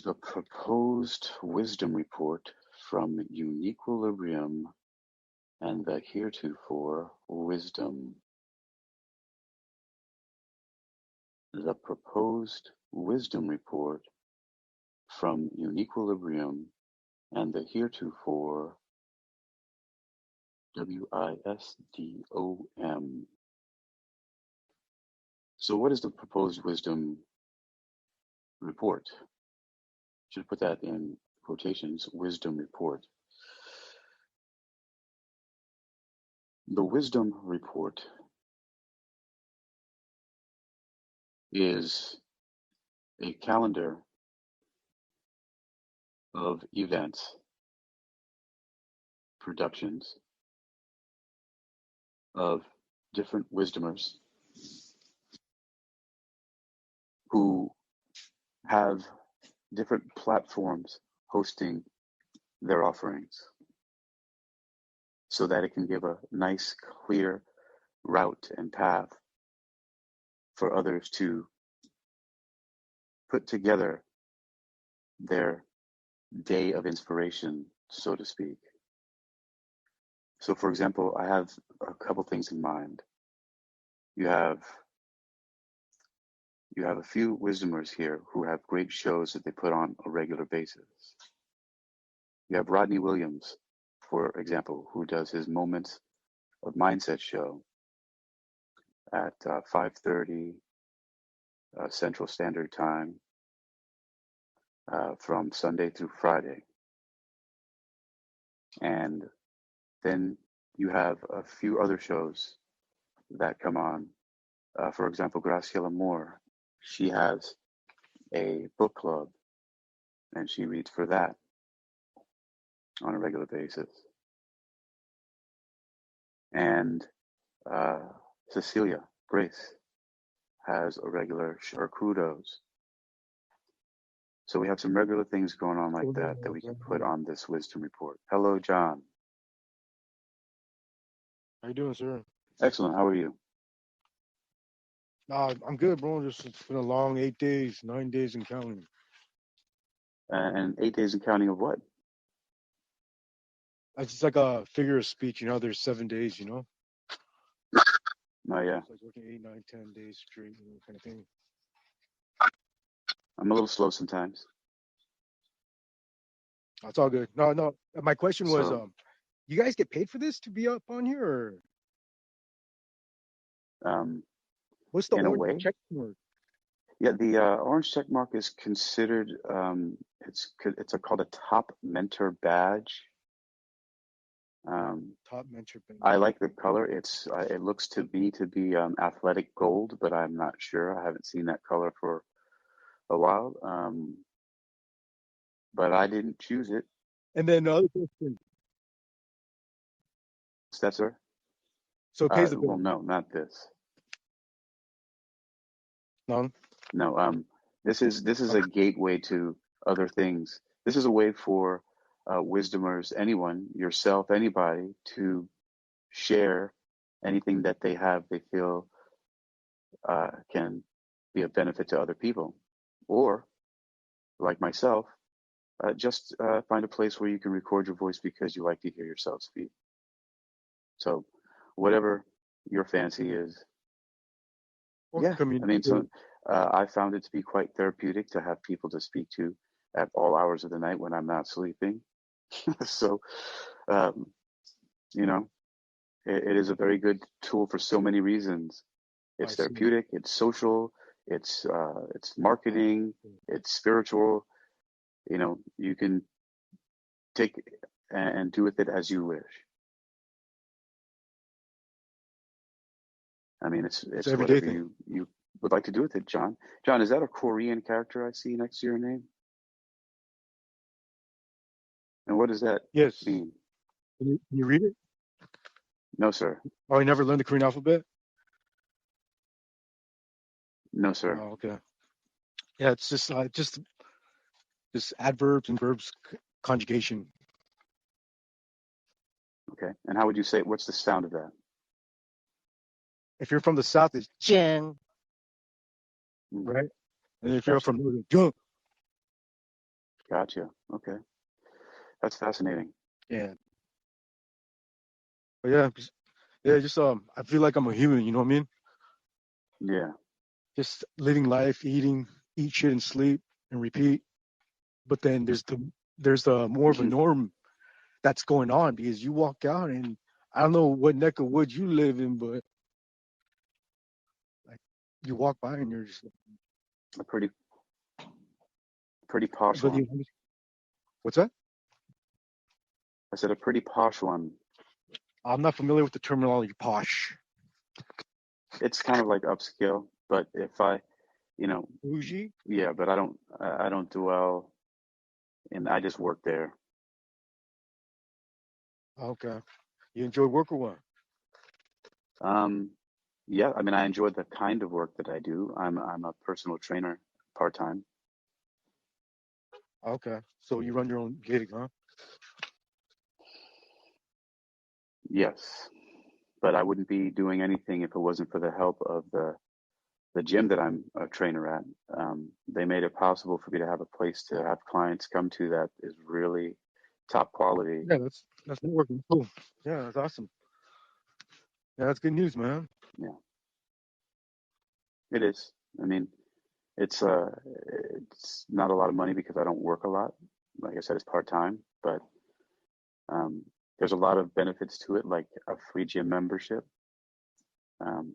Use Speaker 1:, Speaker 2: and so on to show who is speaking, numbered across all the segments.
Speaker 1: The proposed wisdom report from UniquilibriuM and the Heretofore wisdom. The proposed wisdom report from UniquilibriuM and the Heretofore W.I.S.D.O.M. So what is the proposed wisdom report? Should put that in quotations, wisdom report. The wisdom report is a calendar of events, productions of different wisdomers who have different platforms hosting their offerings so that it can give a nice, clear route and path for others to put together their day of inspiration, so to speak. So, for example, I have a couple things in mind. You have a few wisdomers here who have great shows that they put on a regular basis. You have Rodney Williams, for example, who does his Moments of Mindset show at 5:30 Central Standard Time from Sunday through Friday. And then you have a few other shows that come on. For example, Graciela Moore, she has a book club and she reads for that on a regular basis. And Cecilia Grace has a regular kudos. So we have some regular things going on like that we can put on this wisdom report. Hello, John.
Speaker 2: How you doing, sir?
Speaker 1: Excellent. How are you?
Speaker 2: I'm good, bro. Just it's been a long 8 days, 9 days and counting.
Speaker 1: And 8 days and counting of what?
Speaker 2: It's just like a figure of speech, there's 7 days,
Speaker 1: Oh, yeah.
Speaker 2: It's like working 8, 9, 10 days straight, kind of thing.
Speaker 1: I'm a little slow sometimes.
Speaker 2: It's all good. No. My question was, you guys get paid for this to be up on here,
Speaker 1: or
Speaker 2: what's the
Speaker 1: orange
Speaker 2: check mark?
Speaker 1: Yeah, the orange check mark is considered. It's called a top mentor badge.
Speaker 2: Top mentor badge.
Speaker 1: I like the color. It looks to me to be athletic gold, but I'm not sure. I haven't seen that color for a while. But I didn't choose it.
Speaker 2: And then another question.
Speaker 1: Is that, sir?
Speaker 2: So it pays the bill.
Speaker 1: Well, no, not this.
Speaker 2: No.
Speaker 1: No. This is a gateway to other things. This is a way for wisdomers, anyone, yourself, anybody, to share anything that they feel can be of benefit to other people, or like myself, just find a place where you can record your voice because you like to hear yourself speak. So whatever your fancy is. Yeah, I mean, so I found it to be quite therapeutic to have people to speak to at all hours of the night when I'm not sleeping. So, it is a very good tool for so many reasons. It's therapeutic, it's social, it's marketing, it's spiritual. You can take and do with it as you wish. I mean, it's whatever you would like to do with it, John. John, is that a Korean character I see next to your name? And what does that mean?
Speaker 2: Can you read it?
Speaker 1: No, sir.
Speaker 2: Oh, you never learned the Korean alphabet?
Speaker 1: No, sir.
Speaker 2: Oh, okay. Yeah, it's just adverbs and verbs conjugation.
Speaker 1: Okay. And how would you say, what's the sound of that?
Speaker 2: If you're from the South, it's Jen. Right? And if you're from Northern, Jung.
Speaker 1: Gotcha. Okay. That's fascinating.
Speaker 2: Yeah. But yeah, just I feel like I'm a human, you know what I mean?
Speaker 1: Yeah.
Speaker 2: Just living life, eat shit and sleep and repeat. But then there's more of a norm that's going on because you walk out and I don't know what neck of woods you live in, but like you walk by and you're just
Speaker 1: A pretty posh
Speaker 2: but
Speaker 1: one.
Speaker 2: what's that?
Speaker 1: I said a pretty posh one.
Speaker 2: I'm not familiar with the terminology posh.
Speaker 1: It's kind of like upscale, but if I, you know,
Speaker 2: Bougie?
Speaker 1: yeah, but I don't dwell in, I just work there.
Speaker 2: Okay. You enjoy work or what?
Speaker 1: Um, yeah, I mean, I enjoy the kind of work that I do. I'm a personal trainer part-time.
Speaker 2: Okay. So you run your own gig, huh?
Speaker 1: Yes, but I wouldn't be doing anything if it wasn't for the help of the gym that I'm a trainer at. They made it possible for me to have a place to have clients come to that is really top quality.
Speaker 2: Yeah, that's networking. Cool. Yeah, that's awesome. Yeah, that's good news, man.
Speaker 1: Yeah, it is. I mean, it's it's not a lot of money because I don't work a lot. Like I said, it's part-time, but um, there's a lot of benefits to it, like a free gym membership. Um,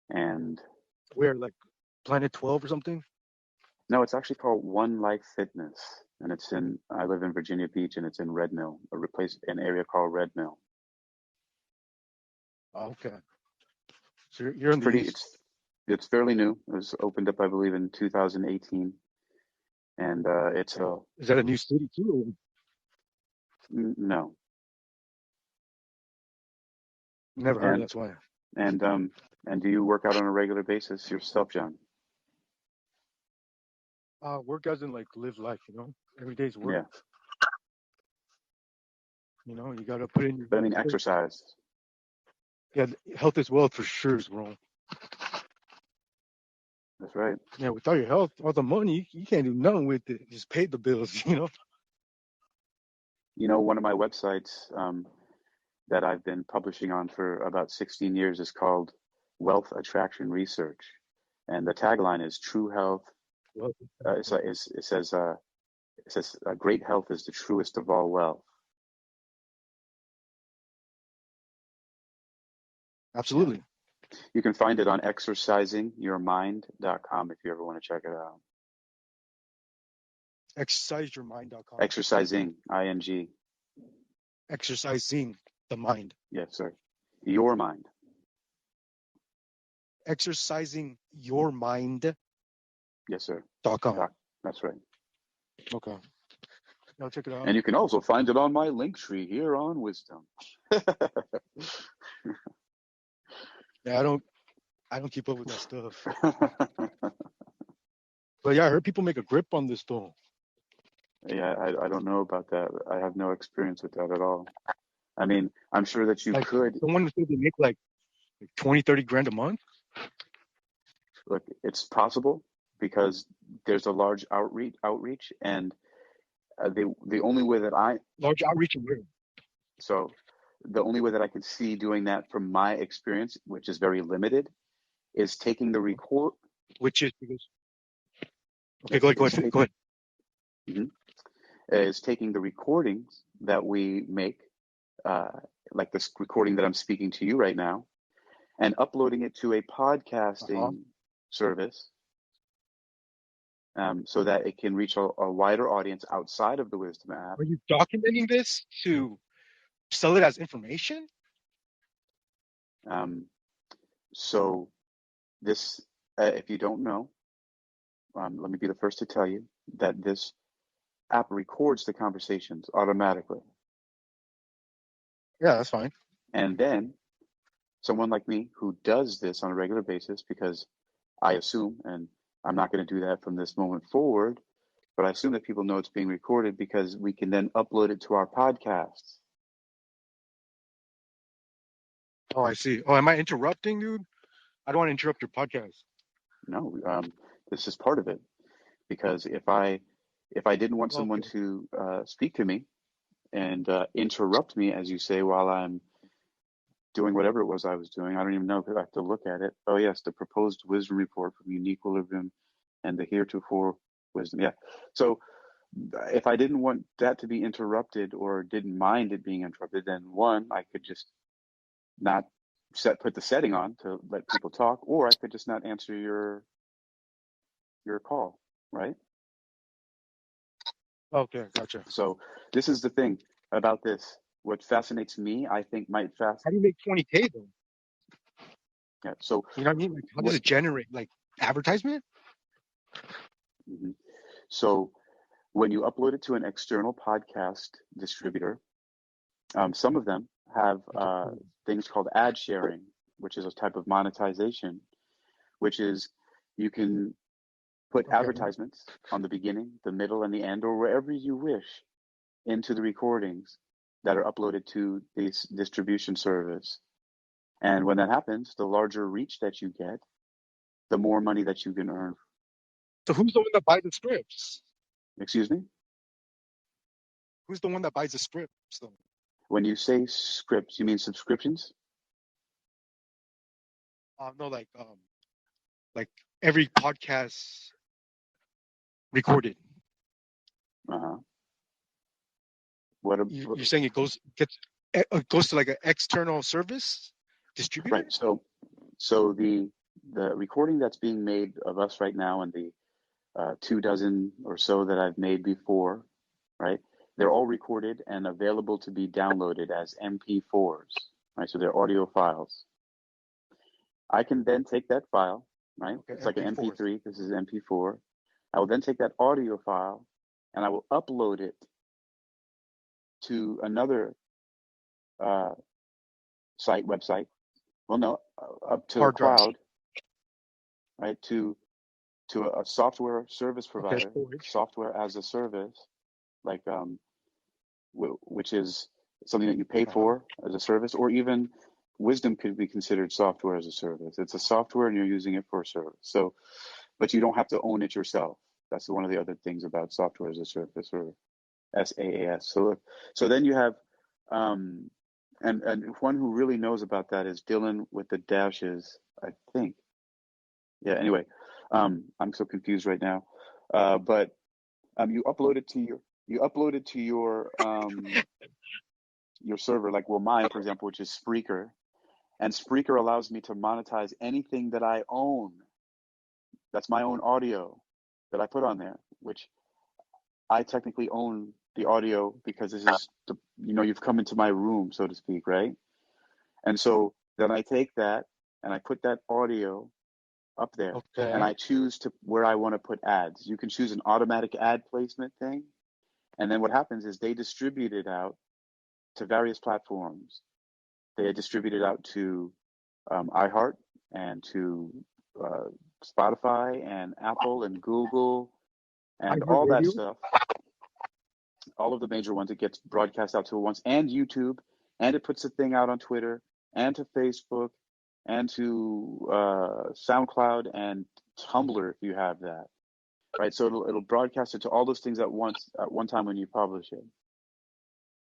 Speaker 1: and
Speaker 2: Where like Planet 12 or something?
Speaker 1: no, it's actually called One Life Fitness, and I live in Virginia Beach, and it's in Red Mill, an area called Red Mill.
Speaker 2: Oh, okay. So you're in the east.
Speaker 1: It's fairly new. It was opened up, I believe, in 2018, and it's a
Speaker 2: Is that a new city too?
Speaker 1: no,
Speaker 2: Never heard of it,
Speaker 1: and
Speaker 2: that's why.
Speaker 1: and and do you work out on a regular basis yourself, John?
Speaker 2: Work as in like live life, Every day's work.
Speaker 1: Yeah,
Speaker 2: You gotta put in your
Speaker 1: but I mean exercise.
Speaker 2: yeah, health is wealth for sure, bro.
Speaker 1: That's right.
Speaker 2: Yeah, without your health, all the money, you can't do nothing with it. Just pay the bills.
Speaker 1: You know, one of my websites that I've been publishing on for about 16 years is called Wealth Attraction Research, and the tagline is "True Health."
Speaker 2: Well,
Speaker 1: It says great health is the truest of all wealth. Yeah.
Speaker 2: absolutely.
Speaker 1: You can find it on exercisingyourmind.com if you ever want to check it out.
Speaker 2: Exerciseyourmind.com.
Speaker 1: Exercising, ing.
Speaker 2: Exercising the mind.
Speaker 1: Yes, sir. Your mind.
Speaker 2: Exercising your mind.com.
Speaker 1: Yes, sir. That's right.
Speaker 2: Okay. I'll check it out.
Speaker 1: And you can also find it on my link tree here on Wisdom.
Speaker 2: Yeah, I don't keep up with that stuff. But yeah, I heard people make a grip on this though.
Speaker 1: Yeah, I don't know about that. I have no experience with that at all. I mean, I'm sure that you
Speaker 2: Like
Speaker 1: could.
Speaker 2: someone said they make like 20, 30 grand a month.
Speaker 1: Look, it's possible because there's a large outreach, and the only way that I
Speaker 2: Large outreach and where?
Speaker 1: so the only way that I can see doing that from my experience, which is very limited, is taking the record.
Speaker 2: Which is because okay,
Speaker 1: Yes,
Speaker 2: go ahead, go ahead.
Speaker 1: mhm, is taking the recordings that we make, uh, like this recording that I'm speaking to you right now, and uploading it to a
Speaker 2: Uh-huh.
Speaker 1: podcasting service, so that it can reach a wider audience outside of the Wisdom app.
Speaker 2: Are you documenting this to sell it as information?
Speaker 1: Um, so this, if you don't know, let me be the first to tell you that this app records the conversations automatically.
Speaker 2: Yeah, that's fine.
Speaker 1: And then someone like me who does this on a regular basis, because I assume, and I'm not going to do that from this moment forward, but I assume that people know it's being recorded because we can then upload it to our podcasts.
Speaker 2: Oh, I see. Oh, am I interrupting, dude? I don't want to interrupt your podcast.
Speaker 1: No, this is part of it because If I didn't want someone
Speaker 2: Okay.
Speaker 1: to speak to me and interrupt me, as you say, while I'm doing whatever it was I was doing, I don't even know because I have to look at it. Oh yes, the proposed wisdom report from UniquilibriuM and the Heretofore wisdom. Yeah. So if I didn't want that to be interrupted or didn't mind it being interrupted, then one, I could just not put the setting on to let people talk, or I could just not answer your call, right?
Speaker 2: Okay, gotcha.
Speaker 1: So this is the thing about this. What fascinates me, I think might
Speaker 2: How do you make 20K though?
Speaker 1: yeah. So
Speaker 2: You know what I mean? Like, how does
Speaker 1: what
Speaker 2: it generate like advertisement?
Speaker 1: mhm. So when you upload it to an external podcast distributor, some of them have
Speaker 2: Okay, cool.
Speaker 1: things called ad sharing, which is a type of monetization, which is you can put
Speaker 2: Okay.
Speaker 1: advertisements on the beginning, the middle, and the end, or wherever you wish into the recordings that are uploaded to this distribution service. And when that happens, the larger reach that you get, the more money that you can earn.
Speaker 2: So who's the one that buys the scripts?
Speaker 1: Excuse me?
Speaker 2: Who's the one that buys the scripts though?
Speaker 1: When you say scripts, you mean subscriptions?
Speaker 2: No, like every podcast recorded.
Speaker 1: Uh-huh. What a,
Speaker 2: You're saying it goes to like an external service distributor?
Speaker 1: right. So the recording that's being made of us right now and the 2 dozen or so that I've made before, right? They're all recorded and available to be downloaded as MP4s, right? So they're audio files. I can then take that file, right?
Speaker 2: Okay,
Speaker 1: It's like an
Speaker 2: MP4s.
Speaker 1: MP3. This is MP4. I will then take that audio file and I will upload it to another uh, website. Well, no, up to the
Speaker 2: Hard drive.
Speaker 1: cloud, right? To a software service
Speaker 2: Okay,
Speaker 1: provider,
Speaker 2: storage.
Speaker 1: software as a service, like which is something that you pay
Speaker 2: Uh-huh.
Speaker 1: for as a service, or even Wisdom could be considered software as a service. It's a software and you're using it for a service. So, but you don't have to own it yourself. That's one of the other things about software as a service, or SaaS. So then you have, and one who really knows about that is Dylan with the dashes, I think. Yeah. Anyway, I'm so confused right now, but you upload it to your server, like mine, for example, which is Spreaker, and Spreaker allows me to monetize anything that I own. That's my own audio that I put on there, which I technically own the audio because this is you've come into my room, so to speak, right? And so then I take that and I put that audio up there and
Speaker 2: Okay.
Speaker 1: I choose to where I want to put ads. You can choose an automatic ad placement thing. And then what happens is they distribute it out to various platforms. They distribute it out to iHeart and to uh, Spotify and Apple and Google
Speaker 2: I
Speaker 1: and
Speaker 2: heard
Speaker 1: all that
Speaker 2: radio.
Speaker 1: stuff. All of the major ones. It gets broadcast out to once, and YouTube, and it puts the thing out on Twitter and to Facebook and to SoundCloud and Tumblr if you have that, right? So it'll broadcast it to all those things at once at one time when you publish it,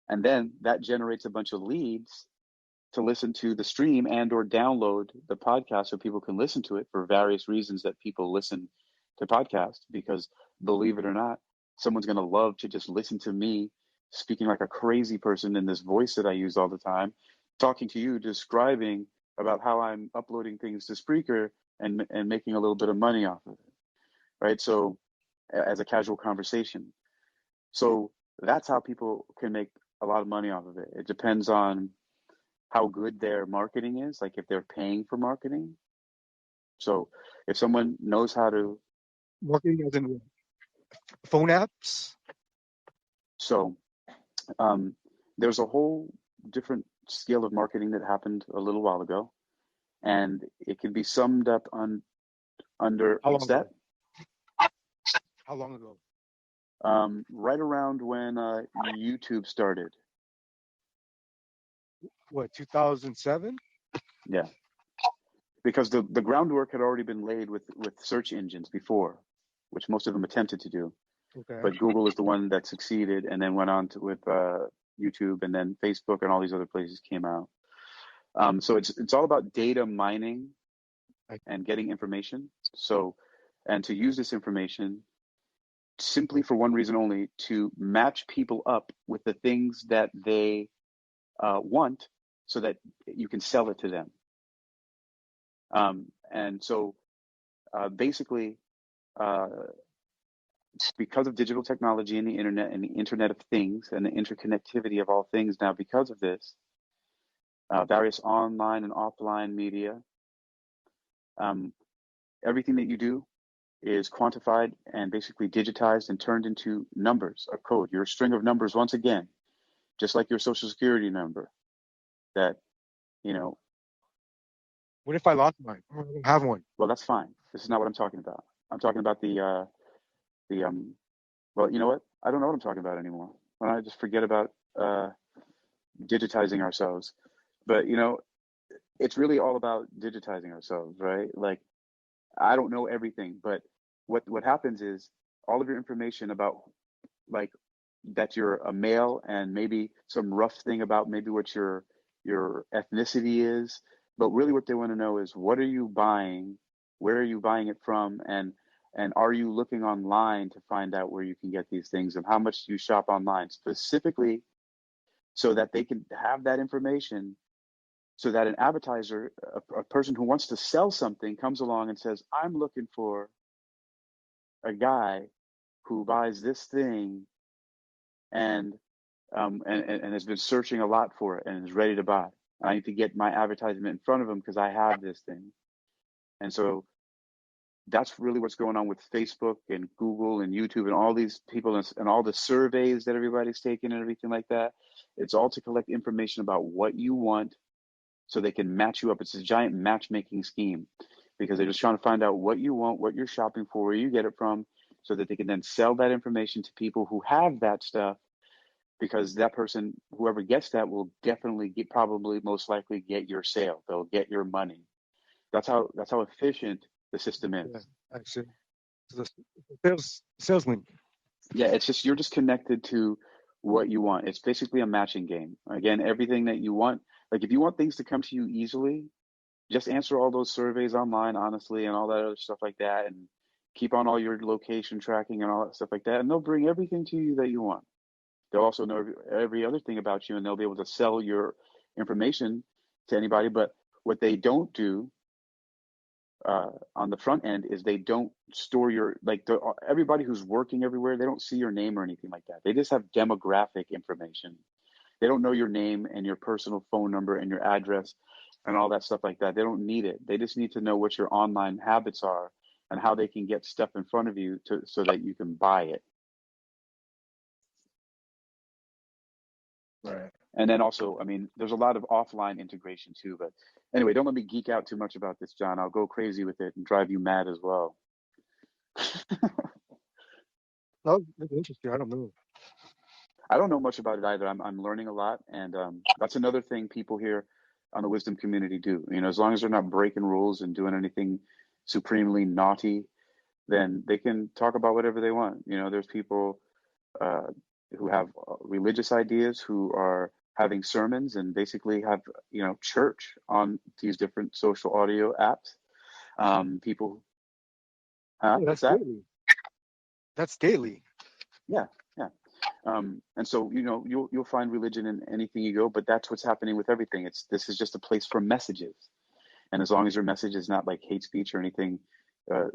Speaker 1: and then that generates a bunch of leads to listen to the stream and or download the podcast so people can listen to it for various reasons that people listen to podcasts, because believe it or not, someone's going to love to just listen to me speaking like a crazy person in this voice that I use all the time, talking to you, describing about how I'm uploading things to Spreaker and making a little bit of money off of it, right? So as a casual conversation. So that's how people can make a lot of money off of it. It depends on how good their marketing is, like if they're paying for marketing. So if someone knows how to,
Speaker 2: Marketing as in phone apps.
Speaker 1: so there's a whole different scale of marketing that happened a little while ago, and it can be summed up under
Speaker 2: How long
Speaker 1: what's that?
Speaker 2: ago? How long ago?
Speaker 1: Right around when YouTube started.
Speaker 2: What, 2007?
Speaker 1: Yeah, because the groundwork had already been laid with search engines before, which most of them attempted to do.
Speaker 2: Okay.
Speaker 1: but Google is the one that succeeded, and then went on to with YouTube, and then Facebook and all these other places came out. So it's all about data mining and getting information. So, and to use this information simply for one reason only, to match people up with the things that they want, so that you can sell it to them. And so basically, because of digital technology and the internet of things and the interconnectivity of all things now, because of this, various online and offline media, everything that you do is quantified and basically digitized and turned into numbers, a code, your string of numbers once again, just like your social security number that, you know.
Speaker 2: What if I lost mine? I don't have one.
Speaker 1: Well, that's fine. This is not what I'm talking about. I'm talking about well, you know what? I don't know what I'm talking about anymore. Why don't I just forget about digitizing ourselves? But, it's really all about digitizing ourselves, right? Like, I don't know everything, but what happens is all of your information about, like, that you're a male, and maybe some rough thing about maybe what your ethnicity is, but really what they want to know is, what are you buying, where are you buying it from, and are you looking online to find out where you can get these things, and how much do you shop online specifically, so that they can have that information, so that an advertiser, a person who wants to sell something, comes along and says, I'm looking for a guy who buys this thing, and and has been searching a lot for it and is ready to buy. I need to get my advertisement in front of him because I have this thing. And so that's really what's going on with Facebook and Google and YouTube and all these people, and all the surveys that everybody's taking and everything like that. It's all to collect information about what you want, so they can match you up. It's a giant matchmaking scheme, because they're just trying to find out what you want, what you're shopping for, where you get it from, so that they can then sell that information to people who have that stuff, because that person, whoever gets that, will definitely probably most likely get your sale. They'll get your money. That's how efficient the system is.
Speaker 2: Yeah, actually, it's a salesman.
Speaker 1: Yeah, it's just, you're just connected to what you want. It's basically a matching game. Again, everything that you want, like if you want things to come to you easily, just answer all those surveys online honestly and all that other stuff like that, and keep on all your location tracking and all that stuff like that, and they'll bring everything to you that you want. They'll also know every other thing about you, and they'll be able to sell your information to anybody. But what they don't do on the front end is they don't store your, like, everybody who's working everywhere, they don't see your name or anything like that. They just have demographic information. They don't know your name and your personal phone number and your address and all that stuff like that. They don't need it. They just need to know what your online habits are and how they can get stuff in front of you so that you can buy it.
Speaker 2: Right.
Speaker 1: And then also, I mean, there's a lot of offline integration too. But anyway, don't let me geek out too much about this, John. I'll go crazy with it and drive you mad as well.
Speaker 2: No, that's interesting. I don't know.
Speaker 1: I don't know much about it either. I'm learning a lot, and that's another thing people here on the wisdom community do. As long as they're not breaking rules and doing anything supremely naughty, then they can talk about whatever they want. There's people who have religious ideas, who are having sermons and basically have church on these different social audio apps. People,
Speaker 2: Oh,
Speaker 1: what's
Speaker 2: that's
Speaker 1: that?
Speaker 2: daily. That's daily.
Speaker 1: Yeah, yeah. And so you'll find religion in anything you go, but that's what's happening with everything. This is just a place for messages, and as long as your message is not like hate speech or anything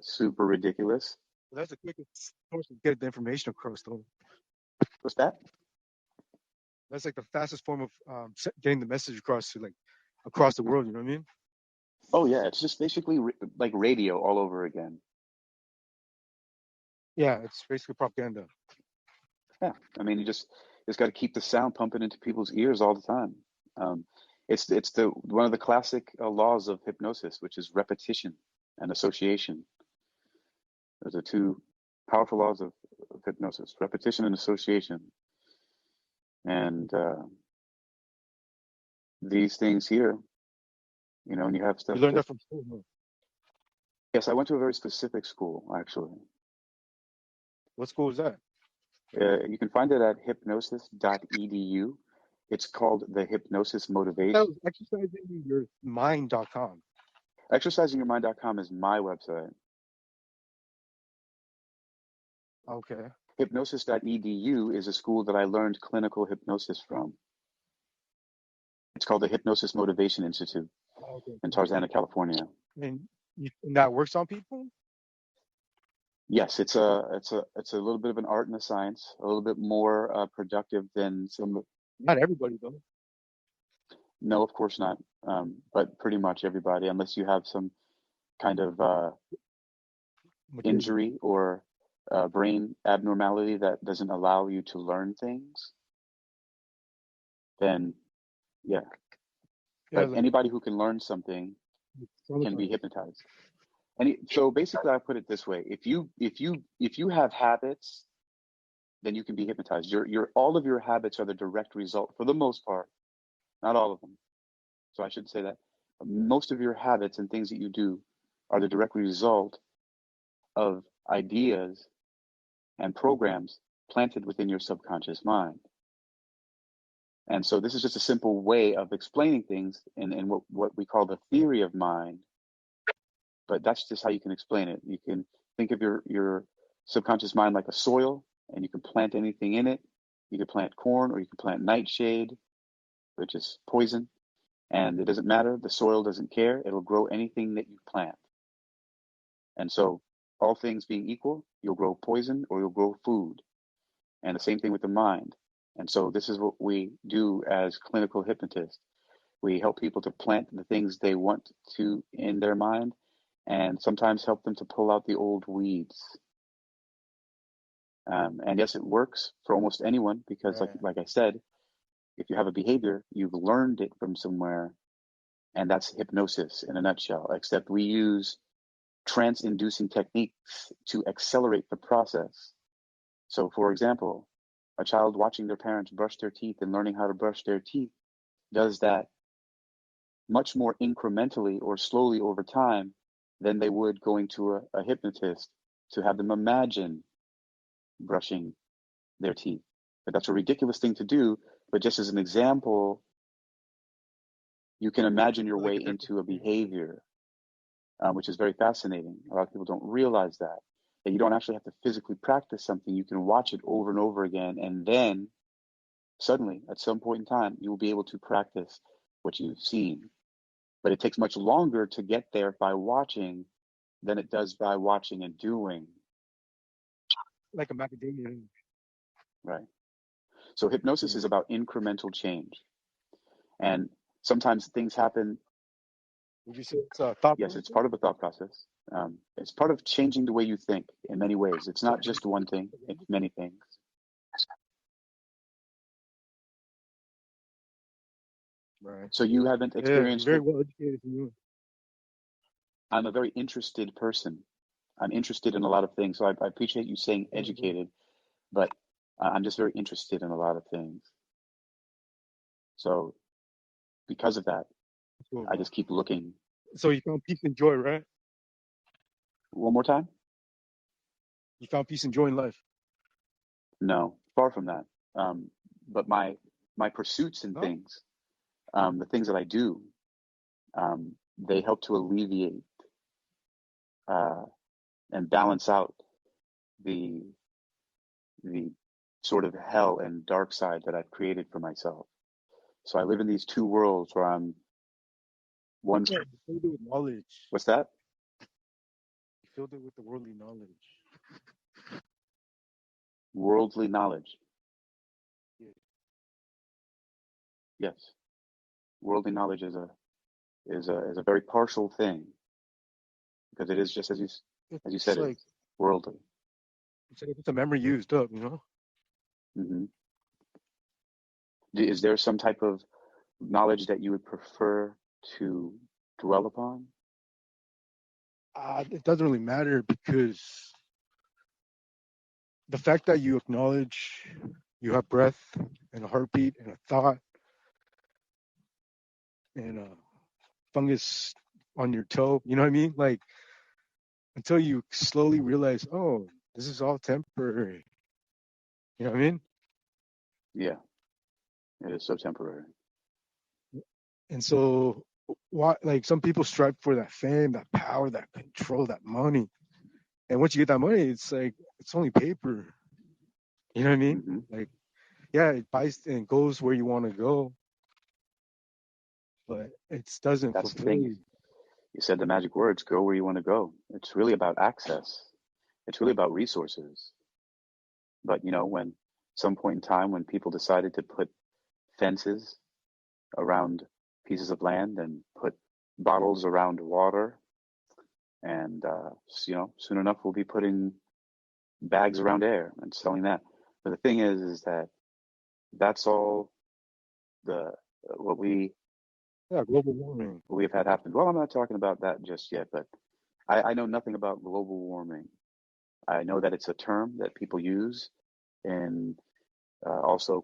Speaker 1: super ridiculous.
Speaker 2: Well, that's the quickest source to get the information across, though.
Speaker 1: What's that?
Speaker 2: That's like the fastest form of getting the message across to, like, across the world. You know what I mean?
Speaker 1: Oh yeah, it's just basically like radio all over again.
Speaker 2: Yeah, it's basically propaganda.
Speaker 1: Yeah, I mean, you just got to keep the sound pumping into people's ears all the time. It's the one of the classic laws of hypnosis, which is repetition and association. Those are two powerful laws of hypnosis: repetition and association. And these things here, when you have stuff
Speaker 2: You learned
Speaker 1: that.
Speaker 2: that from school, huh?
Speaker 1: Yes, I went to a very specific school, actually.
Speaker 2: What school was that?
Speaker 1: You can find it at hypnosis.edu. It's called the Hypnosis
Speaker 2: That
Speaker 1: Motivation.
Speaker 2: was exercisingyourmind.com.
Speaker 1: Exercisingyourmind.com is my website.
Speaker 2: Okay.
Speaker 1: Hypnosis.edu is a school that I learned clinical hypnosis from. It's called the Hypnosis Motivation Institute
Speaker 2: Okay.
Speaker 1: in Tarzana, California.
Speaker 2: And that works on people?
Speaker 1: Yes, it's a little bit of an art and a science, a little bit more productive than some.
Speaker 2: Not everybody though.
Speaker 1: No, of course not. But pretty much everybody, unless you have some kind of injury or brain abnormality that doesn't allow you to learn things, then yeah.
Speaker 2: Yeah,
Speaker 1: But anybody who can learn something can be hypnotized. So basically, I put it this way: if you have habits, then you can be hypnotized. All of your habits are the direct result, for the most part, not all of them. So I should say that most of your habits and things that you do are the direct result of ideas and programs planted within your subconscious mind. And so this is just a simple way of explaining things in what we call the theory of mind. But that's just how you can explain it. You can think of your subconscious mind like a soil, and you can plant anything in it. You can plant corn, or you can plant nightshade, which is poison. And it doesn't matter. The soil doesn't care. It'll grow anything that you plant. And so all things being equal, you'll grow poison or you'll grow food. And the same thing with the mind. And so this is what we do as clinical hypnotists. We help people to plant the things they want to in their mind, and sometimes help them to pull out the old weeds. And yes, it works for almost anyone because, like I said, if you have a behavior, you've learned it from somewhere, and that's hypnosis in a nutshell. Except we use trance-inducing techniques to accelerate the process. So, for example, a child watching their parents brush their teeth and learning how to brush their teeth does that much more incrementally or slowly over time than they would going to a hypnotist to have them imagine brushing their teeth. But that's a ridiculous thing to do. But just as an example, you can imagine your way into a behavior, which is very fascinating. A lot of people don't realize that you don't actually have to physically practice something. You can watch it over and over again, and then suddenly, at some point in time, you will be able to practice what you've seen. But it takes much longer to get there by watching than it does by watching and doing.
Speaker 2: Like a macadamia.
Speaker 1: Right. So hypnosis is about incremental change. And sometimes things happen.
Speaker 2: Would you say it's a thought
Speaker 1: Yes,
Speaker 2: process?
Speaker 1: it's part of a thought process. It's part of changing the way you think in many ways. It's not just one thing, it's many things.
Speaker 2: Right.
Speaker 1: So you haven't experienced
Speaker 2: very well educated from you.
Speaker 1: I'm a very interested person. I'm interested in a lot of things. So I appreciate you saying educated, but I'm just very interested in a lot of things. So because of that, I just keep looking.
Speaker 2: So you found peace and joy, right?
Speaker 1: One more time?
Speaker 2: You found peace and joy in life?
Speaker 1: No, far from that. But my pursuits and things, the things that I do, they help to alleviate and balance out the sort of hell and dark side that I've created for myself. So I live in these two worlds where I'm one.
Speaker 2: You filled it with knowledge.
Speaker 1: What's that?
Speaker 2: You filled it with the worldly knowledge.
Speaker 1: Worldly knowledge.
Speaker 2: Yeah.
Speaker 1: Yes. Worldly knowledge is a very partial thing because it is just as you said,
Speaker 2: like,
Speaker 1: it's worldly.
Speaker 2: It's like it's a memory used up, you know?
Speaker 1: Mm-hmm. Is there some type of knowledge that you would prefer to dwell upon?
Speaker 2: It doesn't really matter because the fact that you acknowledge you have breath and a heartbeat and a thought and a fungus on your toe, you know what I mean? Like, until you slowly realize, oh, this is all temporary. You know what I mean?
Speaker 1: Yeah, it is so temporary.
Speaker 2: And so, why? Like some people strive for that fame, that power, that control, that money. And once you get that money, it's like it's only paper. You know what I mean?
Speaker 1: Hmm.
Speaker 2: Like, yeah, it buys and goes where you want to go, but it doesn't
Speaker 1: That's the
Speaker 2: fulfill
Speaker 1: thing.
Speaker 2: you.
Speaker 1: You said the magic words, go where you want to go. It's really about access. It's really about resources. But, when some point in time when people decided to put fences around pieces of land and put bottles around water, and, soon enough we'll be putting bags around air and selling that. But the thing is that that's all the what
Speaker 2: Yeah, global warming.
Speaker 1: we've had happen. Well, I'm not talking about that just yet, but I know nothing about global warming. I know that it's a term that people use, and also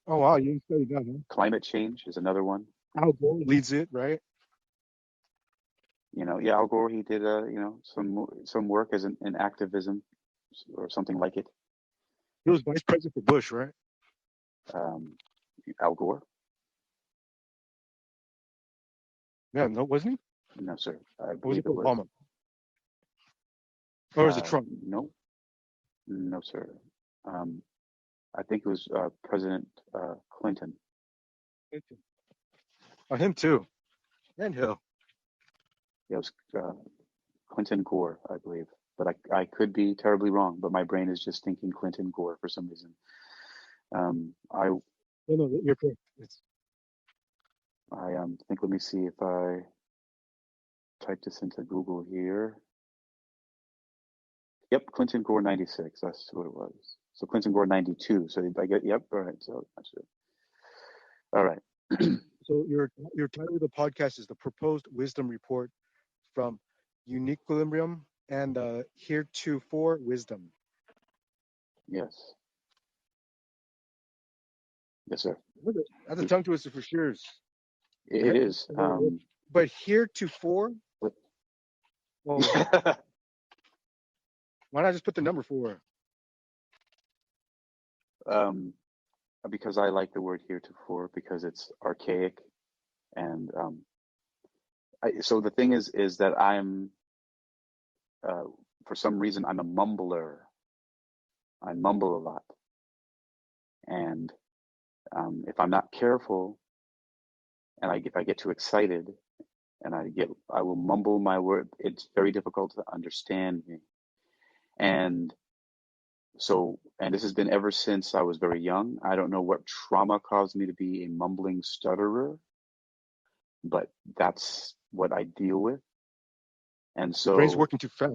Speaker 2: Oh wow, you didn't study that, huh?
Speaker 1: climate change is another one.
Speaker 2: Al Gore leads it, right?
Speaker 1: Yeah, Al Gore, he did some work as in activism or something like it.
Speaker 2: He was vice president for Bush, right?
Speaker 1: Um, Al Gore?
Speaker 2: Yeah, no, wasn't he?
Speaker 1: No, sir. I
Speaker 2: Or was it
Speaker 1: believe it
Speaker 2: for
Speaker 1: was.
Speaker 2: Obama? Or was it Trump?
Speaker 1: No, no, sir. Um, I think it was President Clinton.
Speaker 2: Oh, him too. And Hill.
Speaker 1: It was Clinton Gore, I believe. But I could be terribly wrong, but my brain is just thinking Clinton Gore for some reason. I
Speaker 2: No, you're correct.
Speaker 1: think, let me see if I type this into Google here. Yep, Clinton Gore 96. That's what it was. So Clinton Gore 92. So I get, yep, all right. So that's it. All right.
Speaker 2: So your title of the podcast is the Proposed Wisdom Report from UniquilibriuM and Heretofore Wisdom.
Speaker 1: Yes. Yes, sir.
Speaker 2: That's a tongue twister for sure.
Speaker 1: It is.
Speaker 2: But heretofore, well, why not just put the number 4?
Speaker 1: Because I like the word heretofore because it's archaic, and so the thing is that I'm for some reason I'm a mumbler. I mumble a lot, and if I'm not careful, and if I get too excited, and I will mumble my word. It's very difficult to understand me, and and this has been ever since I was very young. I don't know what trauma caused me to be a mumbling stutterer, but that's what I deal with. And
Speaker 2: Your brain's
Speaker 1: so
Speaker 2: working too fast.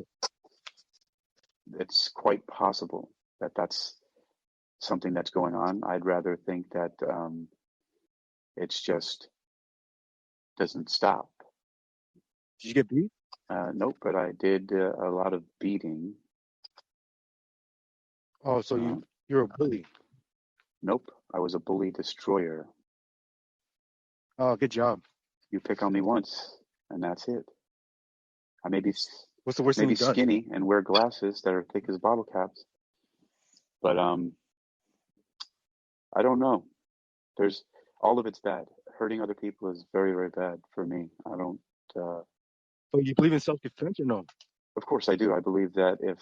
Speaker 1: it's quite possible that that's something that's going on. I'd rather think that it's just doesn't stop.
Speaker 2: Did you get beat?
Speaker 1: Nope, but I did a lot of beating.
Speaker 2: Oh, so you're a bully.
Speaker 1: Nope, I was a bully destroyer.
Speaker 2: Oh, good job.
Speaker 1: You pick on me once, and that's it. I may be
Speaker 2: What's the worst thing
Speaker 1: maybe
Speaker 2: you've done?
Speaker 1: skinny and wear glasses that are thick as bottle caps, but I don't know. There's all of it's bad. Hurting other people is very, very bad for me. I don't.
Speaker 2: So you believe in self-defense or no?
Speaker 1: Of course, I do. I believe that if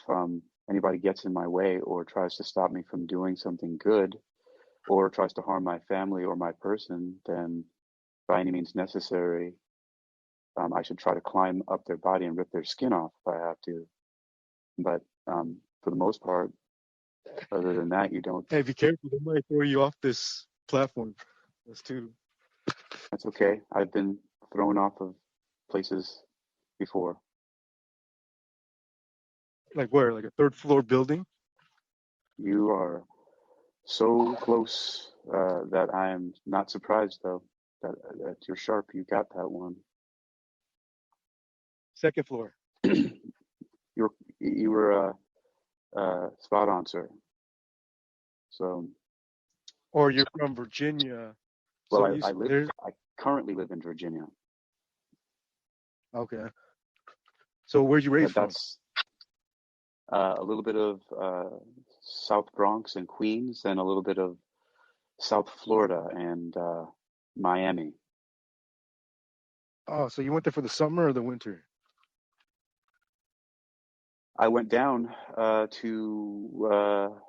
Speaker 1: anybody gets in my way or tries to stop me from doing something good, or tries to harm my family or my person, then by any means necessary, I should try to climb up their body and rip their skin off if I have to. But for the most part, other than that, you don't.
Speaker 2: Hey, be careful. They might throw you off this platform. That's too.
Speaker 1: That's okay. I've been thrown off of places before.
Speaker 2: Like where? Like a third floor building?
Speaker 1: You are so close that I am not surprised, though, that you're sharp. You got that one.
Speaker 2: Second floor.
Speaker 1: You were spot on, sir. So,
Speaker 2: Or you're from Virginia. So
Speaker 1: well,
Speaker 2: there's
Speaker 1: I currently live in Virginia,
Speaker 2: okay. So where'd you raise
Speaker 1: but
Speaker 2: from?
Speaker 1: that's a little bit of South Bronx and Queens, and a little bit of South Florida and Miami.
Speaker 2: Oh, so you went there for the summer or the winter?
Speaker 1: I went down to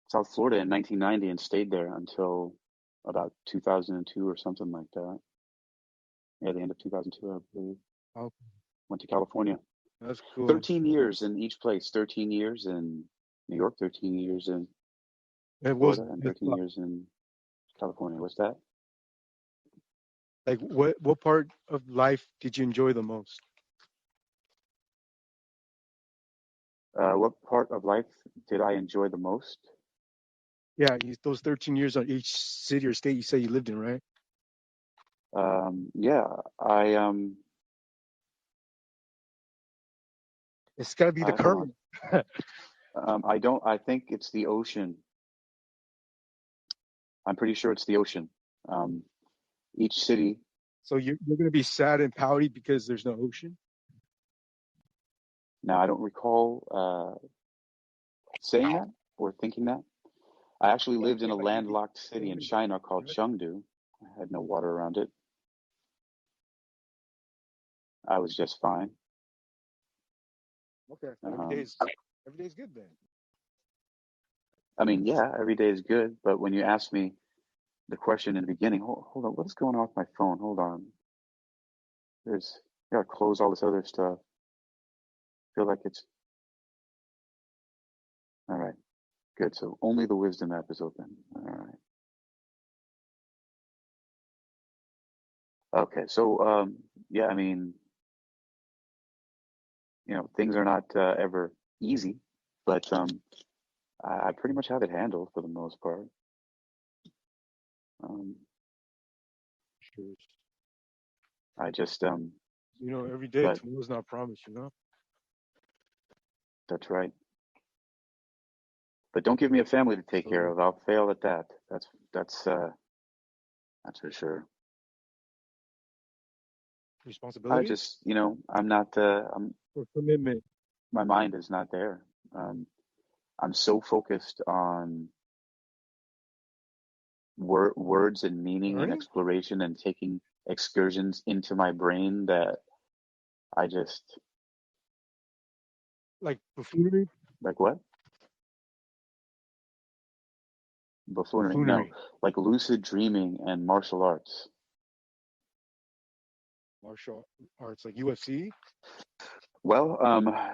Speaker 1: South Florida in 1990 and stayed there until about 2002 or something like that. Yeah, the end of 2002, I believe.
Speaker 2: Oh,
Speaker 1: Went to California.
Speaker 2: that's cool.
Speaker 1: 13 years in each place. 13 years in New York, 13 years in
Speaker 2: It was
Speaker 1: Florida, and 13 years in California. What's that?
Speaker 2: like what part of life did you enjoy the most?
Speaker 1: What part of life did I enjoy the most?
Speaker 2: Yeah, those 13 years on each city or state you say you lived in, right?
Speaker 1: Yeah, I
Speaker 2: It's got to be the
Speaker 1: hold
Speaker 2: current.
Speaker 1: on. I don't. I think it's the ocean. I'm pretty sure it's the ocean. Um, each city.
Speaker 2: So you're going to be sad and pouty because there's no ocean?
Speaker 1: Now, I don't recall saying that or thinking that. I actually lived in a
Speaker 2: Like
Speaker 1: landlocked city in China called Chengdu. I had no water around it. I was just fine.
Speaker 2: Okay, every day is good then.
Speaker 1: I mean, yeah, every day is good, but when you ask me the question in the beginning, hold on, what's going on with my phone? Hold on. I gotta close all this other stuff. Feel like it's all right. Good. So only the Wisdom app is open. All right. Okay. So yeah, I mean, things are not ever easy, but I pretty much have it handled for the most part. Um,
Speaker 2: Sure.
Speaker 1: I just
Speaker 2: Every day
Speaker 1: but
Speaker 2: tomorrow's not promised.
Speaker 1: that's right. But don't give me a family to take care
Speaker 2: So
Speaker 1: of. I'll fail at that. That's for sure. I
Speaker 2: responsibility
Speaker 1: just, I'm not.
Speaker 2: or commitment.
Speaker 1: My mind is not there. I'm so focused on words and meaning and
Speaker 2: Learning?
Speaker 1: exploration and taking excursions into my brain that I just
Speaker 2: Like buffoonery?
Speaker 1: like what? Buffoonery? No,
Speaker 2: Buffoonery.
Speaker 1: like lucid dreaming and martial arts.
Speaker 2: Martial arts, like UFC?
Speaker 1: Well,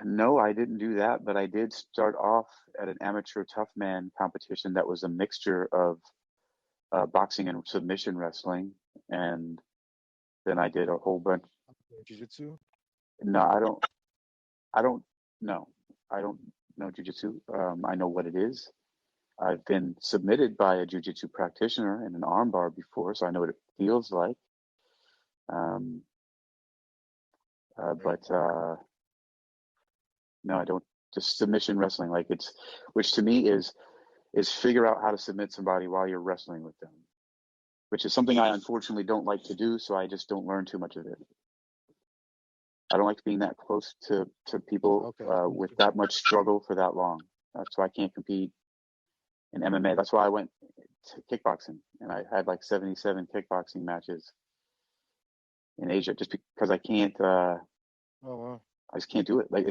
Speaker 1: no, I didn't do that, but I did start off at an amateur tough man competition that was a mixture of boxing and submission wrestling, and then I did a whole bunch.
Speaker 2: Jiu-jitsu?
Speaker 1: No, I don't know. I don't know jujitsu. I know what it is. I've been submitted by a jujitsu practitioner in an armbar before, so I know what it feels like. Um,
Speaker 2: Right.
Speaker 1: but no, I don't. Just submission wrestling, which to me is figure out how to submit somebody while you're wrestling with them, which is something I unfortunately don't like to do, so I just don't learn too much of it. I don't like being that close to people
Speaker 2: Okay.
Speaker 1: with that much struggle for that long. That's why I can't compete in MMA. That's why I went to kickboxing, and I had like 77 kickboxing matches in Asia, just because I can't.
Speaker 2: Oh, wow.
Speaker 1: I just can't do it. Like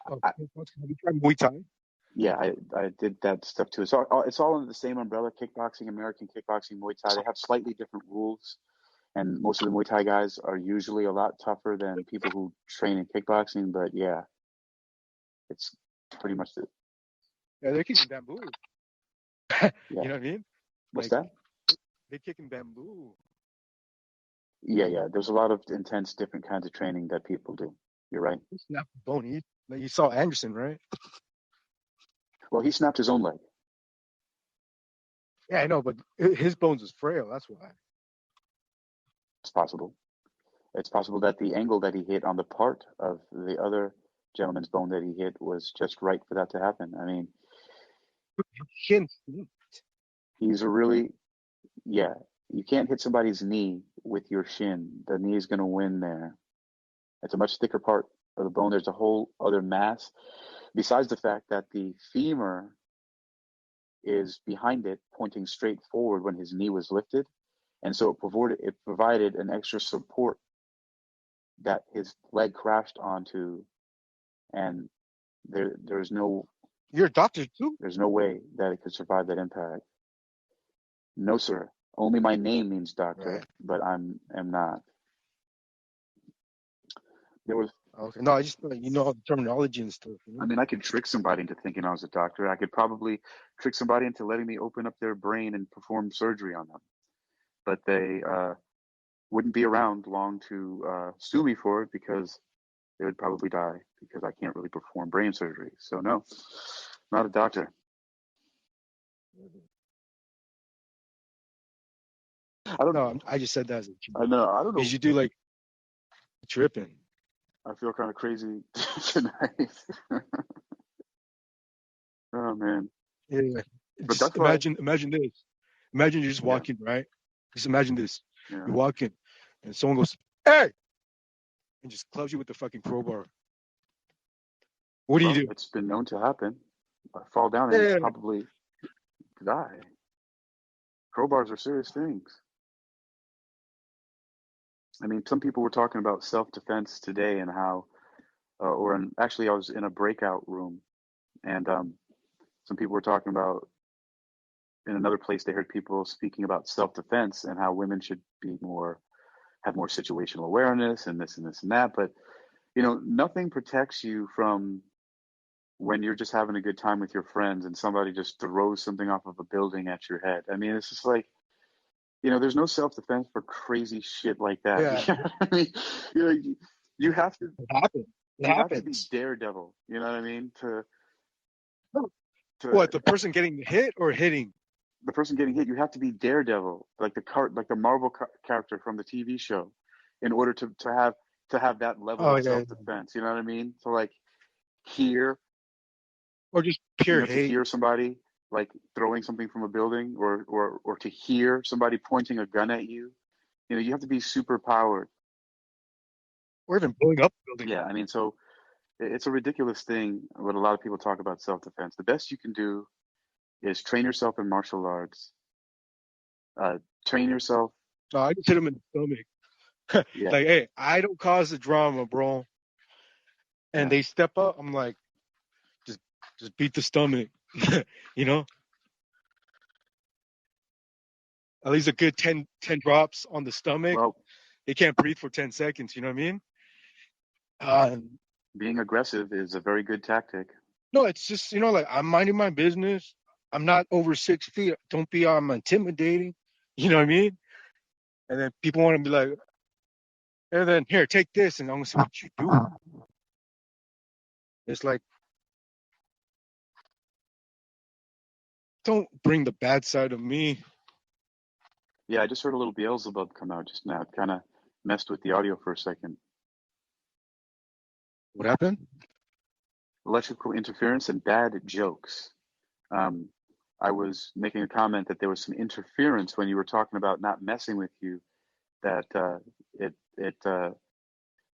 Speaker 2: Oh,
Speaker 1: I,
Speaker 2: have you tried Muay Thai?
Speaker 1: yeah, I did that stuff too. It's all under the same umbrella: kickboxing, American kickboxing, Muay Thai. They have slightly different rules, and most of the Muay Thai guys are usually a lot tougher than people who train in kickboxing. But yeah, it's pretty much it.
Speaker 2: Yeah, they're kicking bamboo.
Speaker 1: Yeah.
Speaker 2: You know what I mean?
Speaker 1: What's
Speaker 2: Like,
Speaker 1: that?
Speaker 2: they're kicking bamboo.
Speaker 1: Yeah. There's a lot of intense, different kinds of training that people do. You're right.
Speaker 2: They snap the bone. Like you saw Anderson, right?
Speaker 1: Well, he snapped his own leg.
Speaker 2: Yeah, I know, but his bones is frail. That's why.
Speaker 1: It's possible. It's possible that the angle that he hit on the part of the other gentleman's bone that he hit was just right for that to happen. I mean,
Speaker 2: Shin.
Speaker 1: he's a really, yeah, you can't hit somebody's knee with your shin. The knee is going to win there. It's a much thicker part of the bone. There's a whole other mass. besides the fact that the femur is behind it, pointing straight forward when his knee was lifted, and so it provided an extra support that his leg crashed onto, and there's no
Speaker 2: You're a doctor too?
Speaker 1: there's no way that it could survive that impact. No, sir. Only my name means doctor,
Speaker 2: Right.
Speaker 1: but am not. There was.
Speaker 2: Okay. No, I just you know the terminology and stuff. You
Speaker 1: I
Speaker 2: know?
Speaker 1: mean, I could trick somebody into thinking I was a doctor. I could probably trick somebody into letting me open up their brain and perform surgery on them. But they wouldn't be around long to sue me for it because they would probably die because I can't really perform brain surgery. So no, not a doctor. I don't.
Speaker 2: No, I just said that as a joke.
Speaker 1: I know. I don't
Speaker 2: Because
Speaker 1: know.
Speaker 2: you do like tripping.
Speaker 1: I feel kind of crazy tonight. Oh man.
Speaker 2: Yeah.
Speaker 1: But
Speaker 2: Just
Speaker 1: that's why.
Speaker 2: imagine this. Imagine you're just
Speaker 1: Yeah.
Speaker 2: walking, right? Just imagine this.
Speaker 1: Yeah.
Speaker 2: You're walking and someone goes, "Hey!" and just clubs you with the fucking crowbar. What do you
Speaker 1: Well,
Speaker 2: do?
Speaker 1: it's been known to happen. I fall down and
Speaker 2: Yeah.
Speaker 1: probably die. Crowbars are serious things. I mean, some people were talking about self-defense today and how, actually, I was in a breakout room, and some people were talking about in another place. They heard people speaking about self-defense and how women should have more situational awareness and this and this and that. But nothing protects you from when you're just having a good time with your friends and somebody just throws something off of a building at your head. I mean, it's just like, there's no self-defense for crazy shit like that.
Speaker 2: Yeah.
Speaker 1: I mean, you know, you have to
Speaker 2: It happens. It
Speaker 1: you have to be
Speaker 2: happens.
Speaker 1: daredevil. You know what I mean? To
Speaker 2: What, the person getting hit or hitting?
Speaker 1: the person getting hit, you have to be daredevil, like the Marvel character from the TV show, in order to have that level
Speaker 2: Oh,
Speaker 1: of
Speaker 2: yeah.
Speaker 1: self-defense. You know what I mean? So like hear,
Speaker 2: Or just pure
Speaker 1: to
Speaker 2: hate.
Speaker 1: hear somebody like throwing something from a building, or to hear somebody pointing a gun at you. You have to be super powered.
Speaker 2: Or even blowing up a building.
Speaker 1: Yeah, I mean, so it's a ridiculous thing what a lot of people talk about self-defense. The best you can do is train yourself in martial arts. Train yourself.
Speaker 2: No, I just hit him in the stomach.
Speaker 1: Yeah,
Speaker 2: Like, hey, I don't cause the drama, bro. And
Speaker 1: yeah.
Speaker 2: they step up, I'm like, just just beat the stomach. you know? At least a good 10 drops on the stomach.
Speaker 1: Well,
Speaker 2: They can't breathe for 10 seconds, you know what I mean? And
Speaker 1: being aggressive is a very good tactic.
Speaker 2: no, it's just, like I'm minding my business. I'm not over 6 feet. Don't be intimidating. You know what I mean? And then people want to be like, and then here, take this, and I'm gonna see what you do. It's like, don't bring the bad side of me.
Speaker 1: Yeah, I just heard a little Beelzebub come out just now. It kind of messed with the audio for a second.
Speaker 2: What happened?
Speaker 1: Electrical interference and bad jokes. Um, I was making a comment that there was some interference when you were talking about not messing with you. That it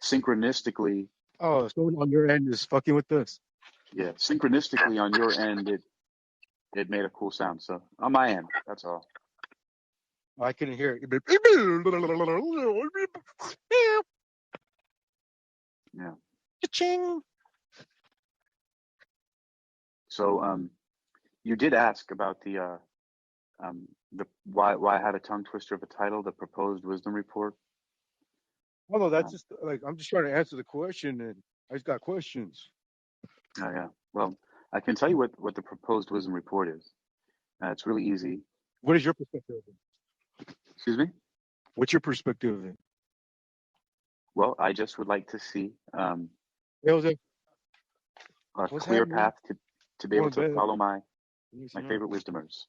Speaker 1: synchronistically,
Speaker 2: Oh, someone on your end is fucking with this.
Speaker 1: yeah, synchronistically on your end, it made a cool sound. So on my end, that's all.
Speaker 2: I couldn't hear it.
Speaker 1: Yeah.
Speaker 2: Cha-ching.
Speaker 1: So you did ask about the why I had a tongue twister of a title, the proposed wisdom report.
Speaker 2: Oh no, that's
Speaker 1: Um,
Speaker 2: just like I'm just trying to answer the question, and I just got questions.
Speaker 1: oh yeah. Well, I can tell you what the proposed wisdom report is. It's really easy.
Speaker 2: What is your perspective of it?
Speaker 1: Excuse me.
Speaker 2: What's your perspective of it?
Speaker 1: Well, I just would like to see
Speaker 2: Hey, Jose,
Speaker 1: a
Speaker 2: what's
Speaker 1: clear
Speaker 2: happening?
Speaker 1: path to be able
Speaker 2: Going to
Speaker 1: to
Speaker 2: bed.
Speaker 1: follow my
Speaker 2: You
Speaker 1: my
Speaker 2: know?
Speaker 1: favorite wisdomers.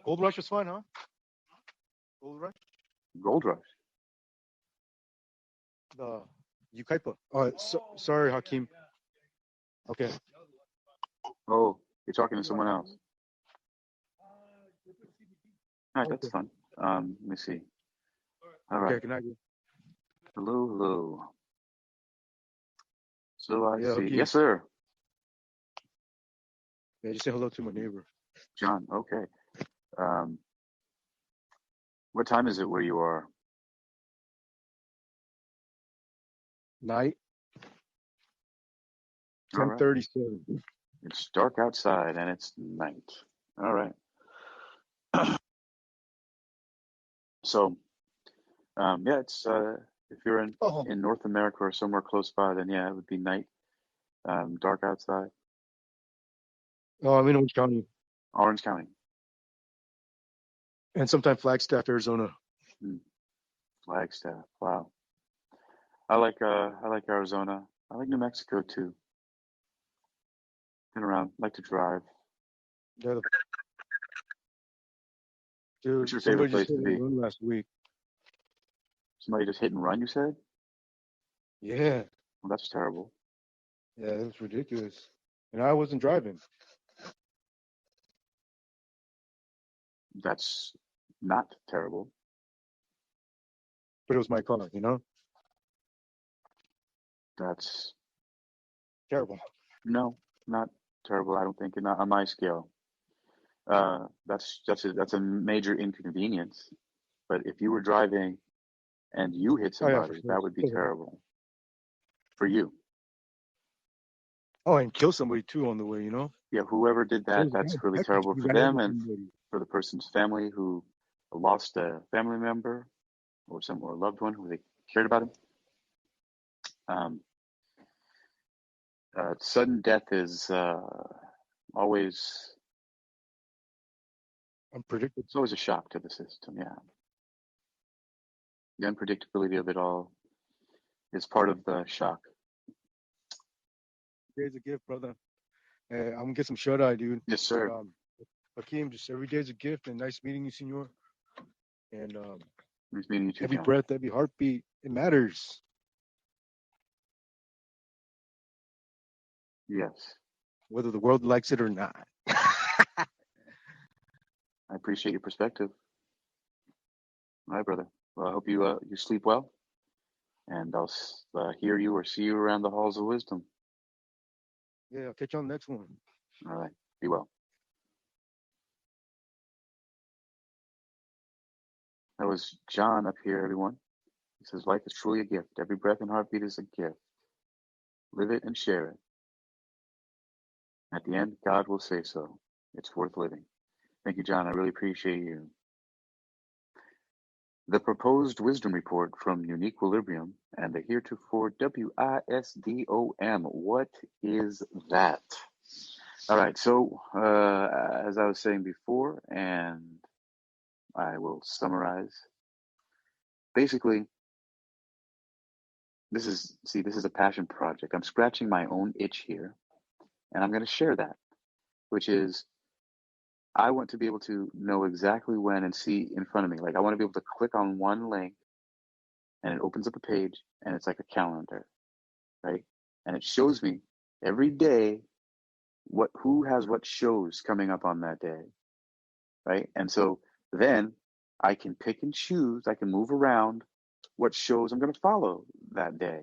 Speaker 2: Gold Rush was fun, huh? Gold Rush.
Speaker 1: Gold Rush.
Speaker 2: The Ukaipa. Oh, sorry, Hakeem. Okay.
Speaker 1: Oh, you're talking to someone else. All right, that's
Speaker 2: Okay.
Speaker 1: fun. Let me see. All
Speaker 2: Okay.
Speaker 1: right.
Speaker 2: Good night.
Speaker 1: Hello, hello. So I
Speaker 2: Yeah,
Speaker 1: see.
Speaker 2: Hakeem.
Speaker 1: Yes, sir.
Speaker 2: Yeah, just say hello to my neighbor.
Speaker 1: John. Okay. Um, what time is it where you are?
Speaker 2: Night,
Speaker 1: All right.
Speaker 2: 10:37.
Speaker 1: It's dark outside and it's night. All right. So, yeah, it's if you're
Speaker 2: Oh,
Speaker 1: in North America or somewhere close by, then yeah, it would be night, dark outside.
Speaker 2: oh, I'm in Orange County,
Speaker 1: Orange County.
Speaker 2: and sometimes Flagstaff, Arizona.
Speaker 1: Hmm. Flagstaff. Wow. I like Arizona. I like New Mexico too. Been around. Like to drive.
Speaker 2: Yeah,
Speaker 1: What's
Speaker 2: dude,
Speaker 1: your favorite
Speaker 2: somebody just
Speaker 1: place
Speaker 2: hit
Speaker 1: to
Speaker 2: a
Speaker 1: be?
Speaker 2: run last week.
Speaker 1: Somebody just hit and run, you said?
Speaker 2: Yeah,
Speaker 1: Well, that's terrible.
Speaker 2: yeah, it was ridiculous, and I wasn't driving,
Speaker 1: That's not terrible.
Speaker 2: but it was my car. You know,
Speaker 1: That's
Speaker 2: terrible.
Speaker 1: no, not terrible. I don't think not on my scale. That's a major inconvenience. But if you were driving and you hit
Speaker 2: Oh yeah, for
Speaker 1: somebody,
Speaker 2: sure.
Speaker 1: that would be terrible for you.
Speaker 2: Oh, and kill somebody too on the way. You know,
Speaker 1: Yeah, whoever did
Speaker 2: there
Speaker 1: that,
Speaker 2: was a guy
Speaker 1: that's
Speaker 2: in
Speaker 1: really
Speaker 2: Texas.
Speaker 1: terrible
Speaker 2: He
Speaker 1: for
Speaker 2: ran
Speaker 1: them
Speaker 2: over
Speaker 1: and
Speaker 2: somebody.
Speaker 1: for the person's family who lost a family member or a loved one who they cared about him. Um, sudden death is always
Speaker 2: Unpredictable.
Speaker 1: it's always a shock to the system. Yeah, the unpredictability of it all is part of the shock.
Speaker 2: Day's a gift, brother. I'm gonna get some shut eye, dude.
Speaker 1: Yes,
Speaker 2: But
Speaker 1: sir.
Speaker 2: Hakeem, just every day's a gift, and nice meeting you, senor. And
Speaker 1: Nice meeting you too,
Speaker 2: every
Speaker 1: John.
Speaker 2: breath, every heartbeat, it matters,
Speaker 1: Yes,
Speaker 2: whether the world likes it or not.
Speaker 1: I appreciate your perspective. All right, brother. Well, I hope you sleep well, and I'll hear you or see you around the halls of wisdom.
Speaker 2: Yeah, I'll catch you on the next one.
Speaker 1: All right. Be well. That was John up here, everyone. He says, life is truly a gift. Every breath and heartbeat is a gift. Live it and share it. At the end, God will say so. It's worth living. Thank you, John. I really appreciate you. The proposed wisdom report from UniquilibriuM and the heretofore W.I.S.D.O.M. What is that? All right. So, as I was saying before, and I will summarize. Basically, this is a passion project. I'm scratching my own itch here, and I'm going to share that, which is I want to be able to know exactly when and see in front of me. Like I want to be able to click on one link and it opens up a page and it's like a calendar, right? And it shows me every day who has what shows coming up on that day, right? And so then I can pick and choose, I can move around what shows I'm going to follow that day,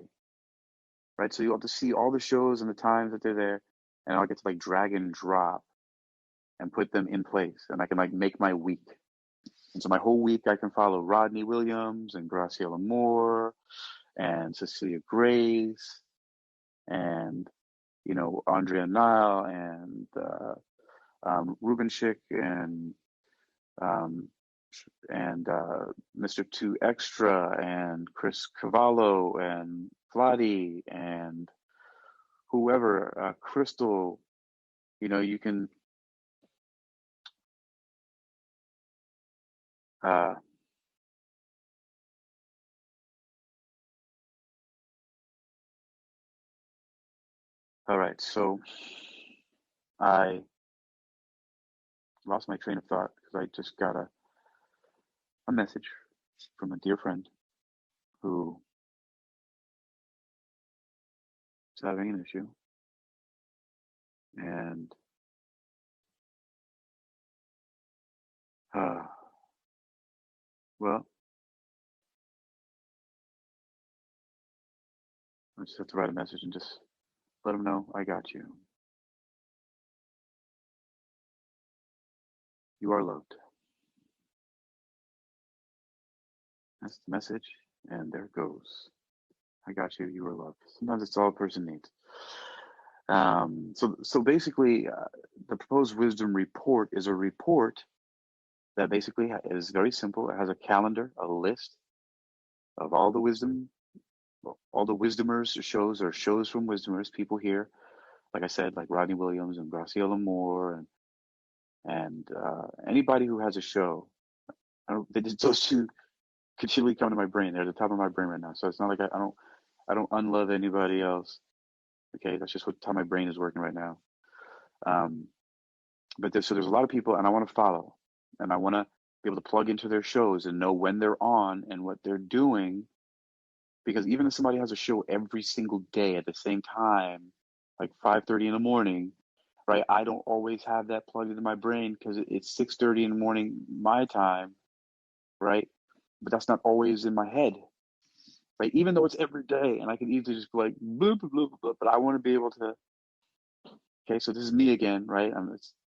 Speaker 1: right? So you'll have to see all the shows and the times that they're there, and I'll get to like drag and drop and put them in place, and I can like make my week. And so my whole week I can follow Rodney Williams and Graciela Moore and Cecilia Grace and Andrea Nile and Ruben Schick um, and Mr. Two Extra and Chris Cavallo and Vladi and whoever, Crystal. You can. Uh, all right, so I lost my train of thought because I just got a message from a dear friend who is having an issue, and uh, well, I just have to write a message and just let him know I got you. You are loved. That's the message. And there it goes. I got you. You are loved. Sometimes it's all a person needs. So basically, the proposed wisdom report is a report that basically is very simple. It has a calendar, a list of all the wisdomers shows or shows from wisdomers, people here, like I said, like Rodney Williams and Graciela Moore and anybody who has a show. Those two continually come to my brain. They're at the top of my brain right now. So it's not like I don't unlove anybody else. Okay, that's just how my brain is working right now. But there's a lot of people, and I want to follow, and I want to be able to plug into their shows and know when they're on and what they're doing. Because even if somebody has a show every single day at the same time, like 5:30 in the morning, right? I don't always have that plugged into my brain because it's 6:30 in the morning my time, right? But that's not always in my head, right? Even though it's every day, and I can easily just go like bloop bloop bloop, bloop, but I want to be able to. Okay, so this is me again, right?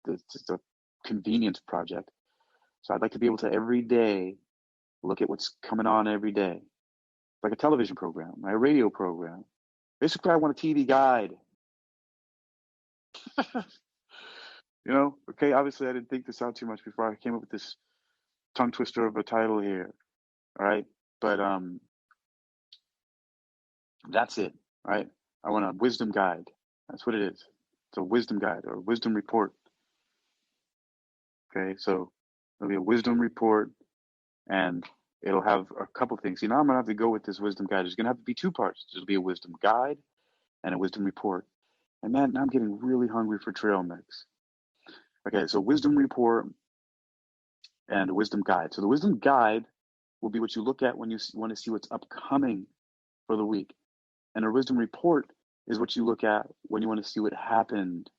Speaker 1: It's just a convenience project. So I'd like to be able to every day look at what's coming on every day, like a television program, a radio program. Basically, I want a TV guide. Okay, obviously I didn't think this out too much before I came up with this tongue twister of a title here. All right. But that's it. Right. I want a wisdom guide. That's what it is. It's a wisdom guide or a wisdom report. Okay, so it'll be a wisdom report and it'll have a couple things. I'm gonna have to go with this wisdom guide. There's gonna have to be two parts. There'll be a wisdom guide and a wisdom report. And man, now I'm getting really hungry for trail mix. Okay, so wisdom report and a wisdom guide. So the wisdom guide will be what you look at when you want to see what's upcoming for the week. And a wisdom report is what you look at when you want to see what happened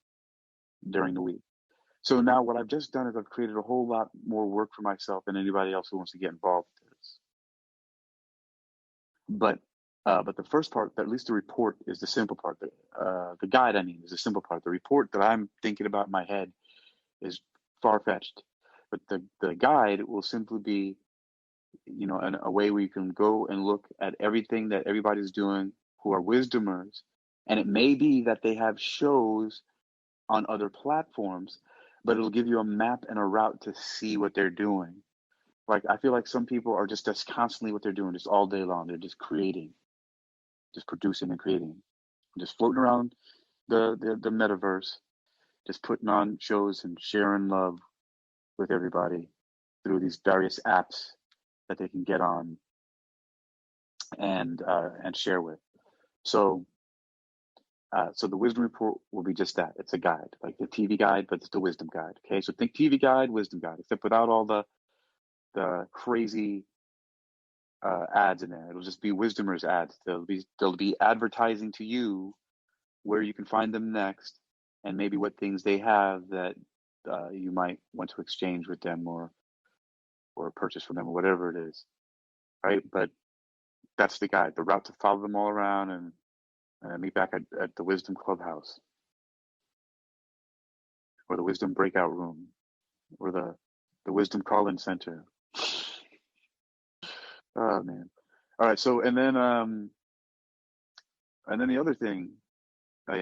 Speaker 1: during the week. So now what I've just done is I've created a whole lot more work for myself and anybody else who wants to get involved with this. But the first part, at least the report, is the simple part. The guide, is the simple part. The report that I'm thinking about in my head is far-fetched. But the guide will simply be, a way where you can go and look at everything that everybody's doing who are wisdomers. And it may be that they have shows on other platforms, but it'll give you a map and a route to see what they're doing. Like, I feel like some people are just constantly what they're doing, just all day long. They're just creating, just producing and creating, just floating around the metaverse, just putting on shows and sharing love with everybody through these various apps that they can get on and share with. So the wisdom report will be just that. It's a guide, like the TV guide, but it's the wisdom guide. Okay, so think TV guide, wisdom guide, except without all the crazy ads in there. It'll just be wisdomers ads. They'll be advertising to you where you can find them next, and maybe what things they have that you might want to exchange with them or purchase from them or whatever it is, right? But that's the guide, the route to follow them all around and meet back at the Wisdom Clubhouse or the Wisdom Breakout Room or the Wisdom Call-In Center. Oh man! All right, so and then the other thing,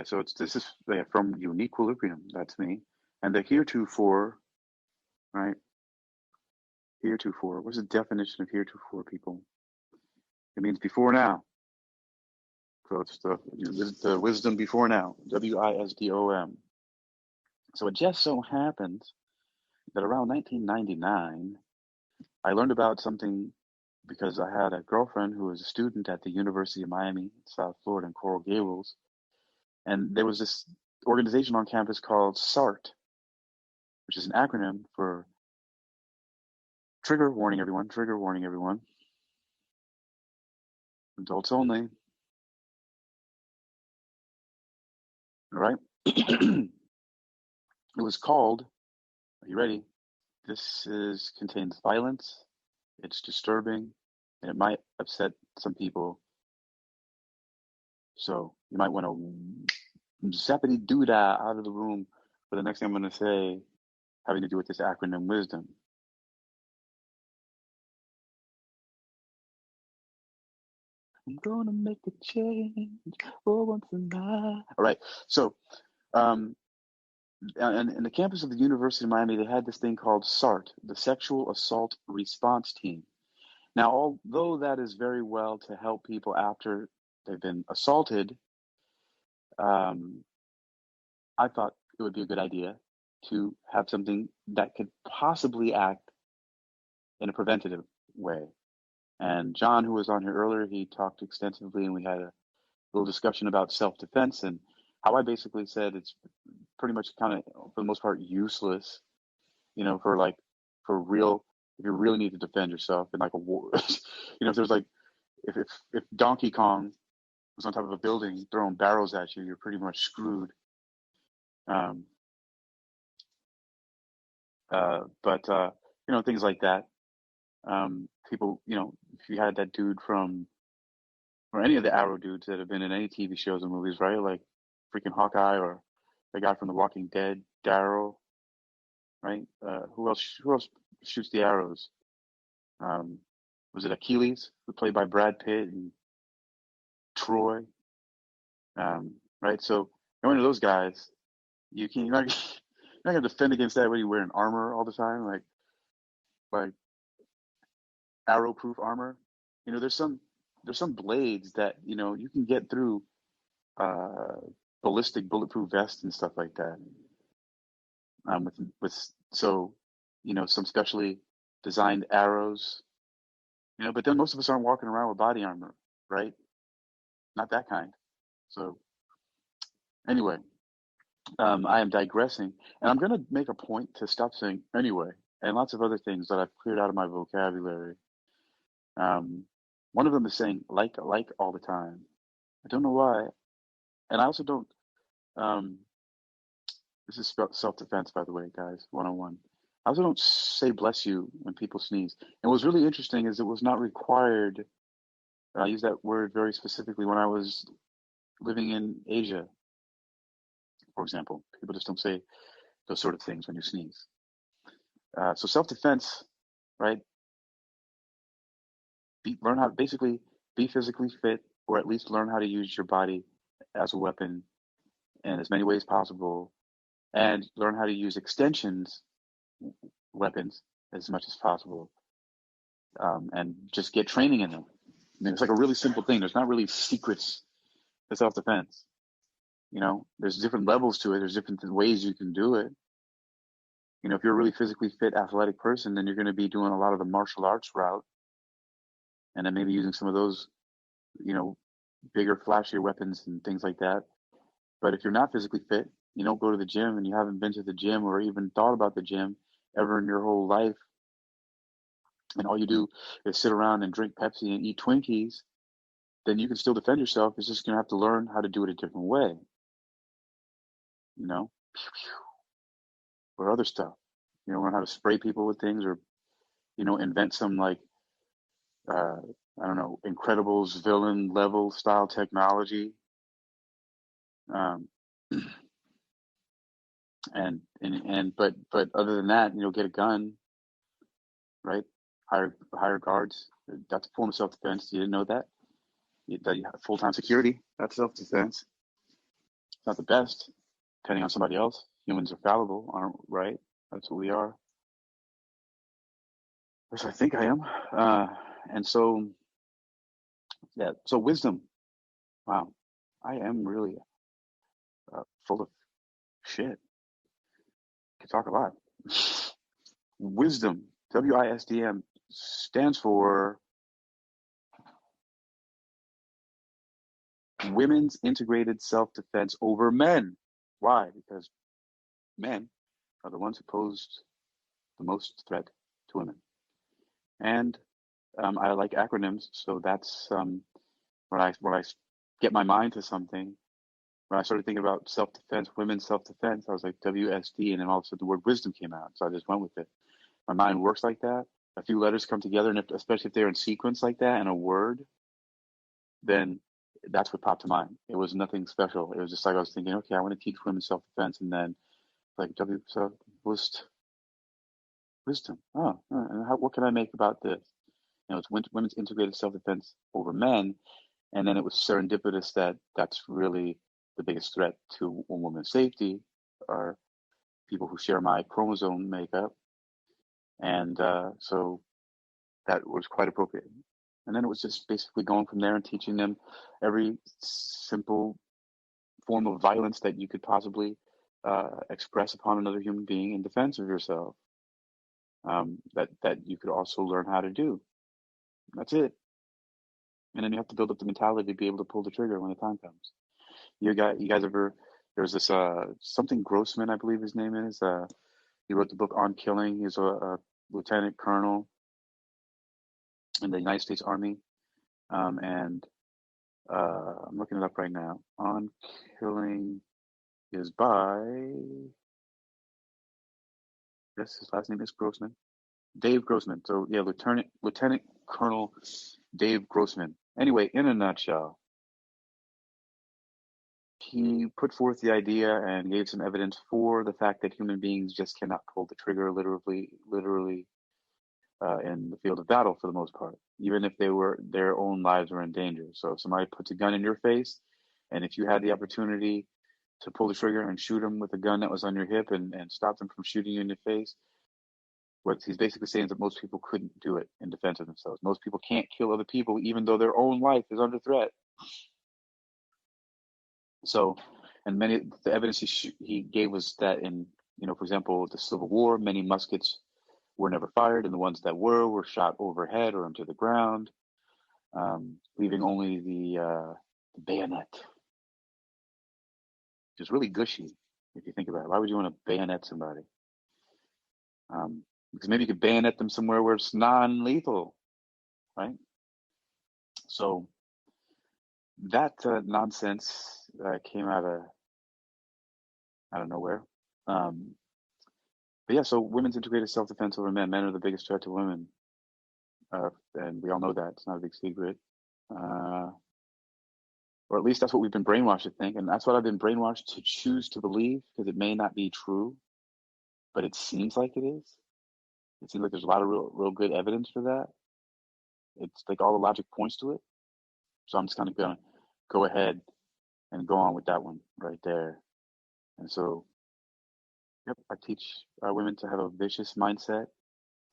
Speaker 1: so this is from UniquilibriuM. That's me, and the heretofore, right? Heretofore. What's the definition of heretofore, people? It means before now. So it's the wisdom before now. W.I.S.D.O.M. So it just so happens that around 1999, I learned about something because I had a girlfriend who was a student at the University of Miami, South Florida, in Coral Gables. And there was this organization on campus called SART, which is an acronym for trigger warning everyone, adults only. All right. It was called, are you ready? This contains violence, it's disturbing, and it might upset some people. So you might want to zappity doo-dah out of the room for the next thing I'm going to say. having to do with this acronym WISDOM. I'm gonna make a change for once in my life. All right. So, and in the campus of the University of Miami, they had this thing called SART, the Sexual Assault Response Team. Now, although that is very well to help people after they've been assaulted, I thought it would be a good idea to have something that could possibly act in a preventative way. And John, who was on here earlier, he talked extensively, and we had a little discussion about self-defense and how I basically said it's pretty much kind of, for the most part, useless, for real, if you really need to defend yourself in like a war, if there's like, if Donkey Kong was on top of a building throwing barrels at you, you're pretty much screwed. But things like that. People, if you had that dude or any of the Arrow dudes that have been in any TV shows and movies, right? Like freaking Hawkeye or the guy from The Walking Dead, Daryl, right? Who else shoots the arrows? Was it Achilles, who played by Brad Pitt, and Troy? Right? So one of those guys, you're not gonna defend against that when you wearing armor all the time, like arrow-proof armor. There's some blades that you can get through ballistic bulletproof vests and stuff like that. Some specially designed arrows. But then most of us aren't walking around with body armor, right? Not that kind. So anyway, I am digressing, and I'm going to make a point to stop saying anyway, and lots of other things that I've cleared out of my vocabulary. One of them is saying like all the time. I don't know why. And I also don't, this is self-defense, by the way, guys, 101. I also don't say bless you when people sneeze. And what's really interesting is it was not required. I use that word very specifically when I was living in Asia, for example. People just don't say those sort of things when you sneeze. So self-defense, right? Learn how to basically be physically fit, or at least learn how to use your body as a weapon in as many ways possible, and learn how to use weapons as much as possible, and just get training in them. I mean, it's like a really simple thing. There's not really secrets to self-defense. There's different levels to it. There's different ways you can do it. If you're a really physically fit, athletic person, then you're going to be doing a lot of the martial arts route, and then maybe using some of those, bigger, flashier weapons and things like that. But if you're not physically fit, you don't go to the gym, and you haven't been to the gym or even thought about the gym ever in your whole life, and all you do is sit around and drink Pepsi and eat Twinkies, then you can still defend yourself. It's just going to have to learn how to do it a different way, or other stuff. Learn how to spray people with things, or, invent some I don't know, Incredibles villain level style technology. But other than that, get a gun, right? Hire guards. That's a form of self-defense. You didn't know that? That you have full-time security. That's self-defense. It's not the best, depending on somebody else. Humans are fallible, aren't right? That's what we are. Yes, I think I am. And so, yeah. So wisdom. Wow, I am really full of shit. Can talk a lot. WISDOM, W-I-S-D-M, stands for Women's Integrated Self-Defense Over Men. Why? Because men are the ones who pose the most threat to women. And I like acronyms, so that's when I get my mind to something. When I started thinking about self-defense, women's self-defense, I was like W.S.D., and then all of a sudden the word wisdom came out, so I just went with it. My mind works like that. A few letters come together, and especially if they're in sequence like that in a word, then that's what popped to mind. It was nothing special. It was just like I was thinking, okay, I want to teach women self-defense, and then like W. So wisdom. Oh, and what can I make about this? It's women's integrated self-defense over men, and then it was serendipitous that that's really the biggest threat to a woman's safety are people who share my chromosome makeup, and so that was quite appropriate. And then it was just basically going from there and teaching them every simple form of violence that you could possibly express upon another human being in defense of yourself. That you could also learn how to do. That's it. And then you have to build up the mentality to be able to pull the trigger when the time comes. You guys ever? There's this something Grossman, I believe his name is. He wrote the book On Killing. He's a lieutenant colonel in the United States Army, and I'm looking it up right now. On Killing is by, yes, his last name is Grossman, Dave Grossman. So yeah, Lieutenant Colonel Dave Grossman. Anyway, in a nutshell, he put forth the idea and gave some evidence for the fact that human beings just cannot pull the trigger literally in the field of battle for the most part, even if their own lives were in danger. So if somebody puts a gun in your face, and if you had the opportunity to pull the trigger and shoot them with a gun that was on your hip and stop them from shooting you in the face, what he's basically saying is that most people couldn't do it in defense of themselves. Most people can't kill other people, even though their own life is under threat. So, and the evidence he gave was that in, for example, the Civil War, many muskets were never fired, and the ones that were shot overhead or into the ground, leaving only the bayonet, which is really gushy if you think about it. Why would you want to bayonet somebody? Because maybe you could bayonet them somewhere where it's non-lethal, right? So that nonsense came out of nowhere. But yeah, so women's integrated self-defense over men. Men are the biggest threat to women, and we all know that. It's not a big secret. Or at least that's what we've been brainwashed to think, and that's what I've been brainwashed to choose to believe, because it may not be true, but it seems like it is. It seems like there's a lot of real good evidence for that. It's like all the logic points to it. So I'm just kind of going to go ahead and go on with that one right there. And so, yep, I teach women to have a vicious mindset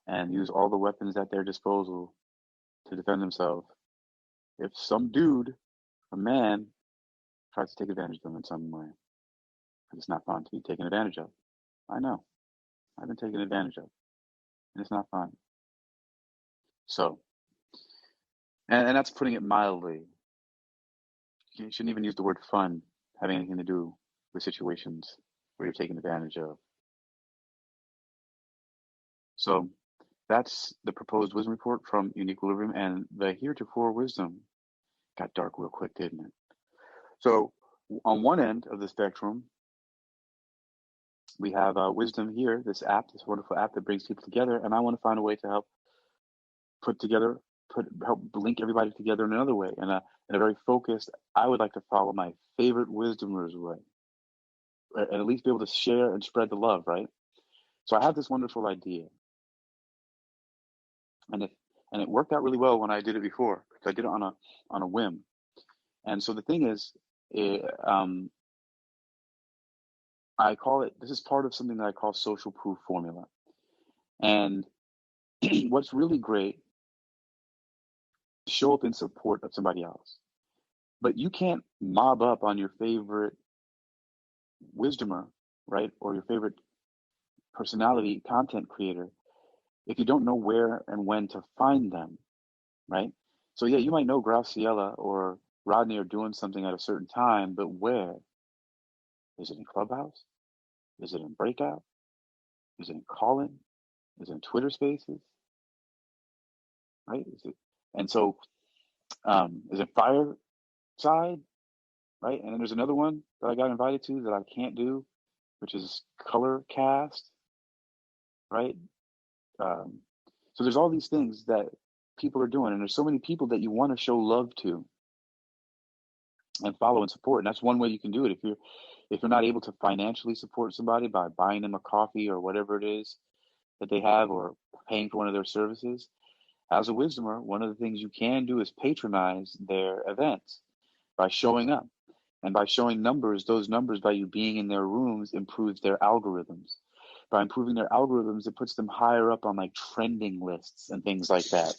Speaker 1: and use all the weapons at their disposal to defend themselves. If some dude, a man, tries to take advantage of them in some way, it's not fun to be taken advantage of. I know. I've been taken advantage of, and it's not fun. So, and that's putting it mildly. You shouldn't even use the word fun having anything to do with situations where you're taken advantage of. So that's the proposed wisdom report from UniquilibriuM, and the heretofore wisdom got dark real quick, didn't it? So on one end of the spectrum, we have wisdom here, this wonderful app that brings people together, and I want to find a way to help help link everybody together in another way, in a very focused. I would like to follow my favorite wisdomers way, and at least be able to share and spread the love, right? So I have this wonderful idea, and it worked out really well when I did it before, because I did it on a whim. And so the thing is, I call it. This is part of something that I call social proof formula, and what's really great, show up in support of somebody else. But you can't mob up on your favorite wisdomer, right? Or your favorite personality content creator if you don't know where and when to find them, right? So yeah, you might know Graciela or Rodney are doing something at a certain time, but where? Is it in Clubhouse? Is it in Breakout? Is it in Call-In? Is it in Twitter Spaces? Right? And so is it Fireside? Right? And then there's another one that I got invited to that I can't do, which is Colorcast, right? So there's all these things that people are doing, and there's so many people that you want to show love to and follow and support. And that's one way you can do it. If you're not able to financially support somebody by buying them a coffee or whatever it is, that they have or paying for one of their services, as a wisdomer, one of the things you can do is patronize their events by showing up. And by showing numbers, those numbers, by you being in their rooms, improves their algorithms. By improving their algorithms, it puts them higher up on like trending lists and things like that.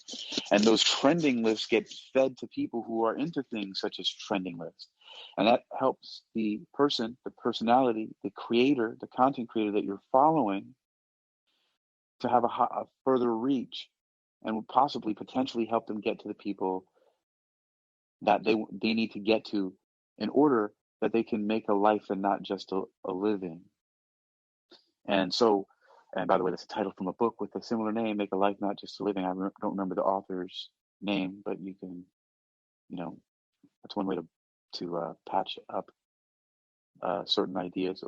Speaker 1: And those trending lists get fed to people who are into things such as trending lists. And that helps the person, the personality, the creator, the content creator that you're following to have a further reach, and will possibly potentially help them get to the people that they need to get to in order that they can make a life and not just a living. And so, and by the way, that's a title from a book with a similar name, Make a Life, Not Just a Living. I don't remember the author's name, but you can, that's one way to patch up certain ideas,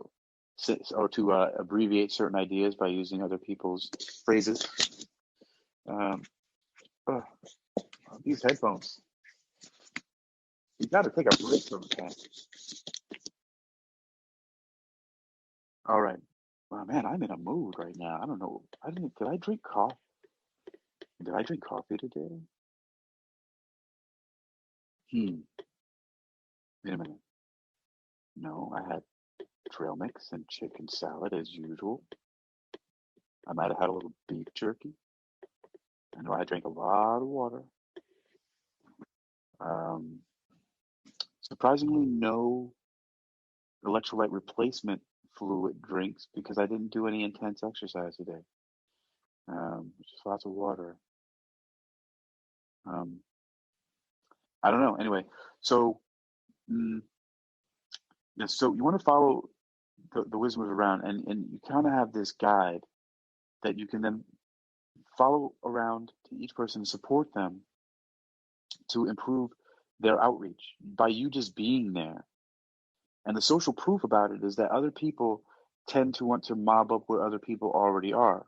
Speaker 1: or to abbreviate certain ideas by using other people's phrases. These headphones. You got to take a break from that. All right. Well, man, I'm in a mood right now. I don't know. Did I drink coffee? Did I drink coffee today? Wait a minute. No, I had trail mix and chicken salad as usual. I might have had a little beef jerky. I know I drank a lot of water. Surprisingly, no electrolyte replacement fluid drinks because I didn't do any intense exercise today. Just lots of water. I don't know. Anyway, so so you want to follow the wisdoms around, and you kind of have this guide that you can then follow around to each person and support them to improve their outreach by you just being there. And the social proof about it is that other people tend to want to mob up where other people already are.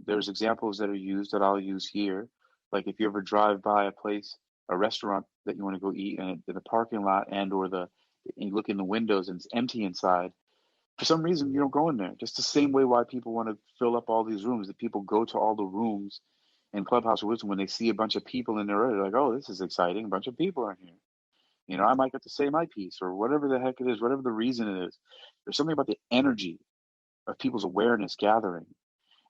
Speaker 1: There's examples that are used that I'll use here. Like if you ever drive by a restaurant that you want to go eat in the parking lot, and you look in the windows and it's empty inside, for some reason you don't go in there. Just the same way why people want to fill up all these rooms, that people go to all the rooms in Clubhouse or Wisdom when they see a bunch of people in there, they're like, oh, this is exciting, a bunch of people are here. I might get to say my piece or whatever the heck it is, whatever the reason it is. There's something about the energy of people's awareness gathering.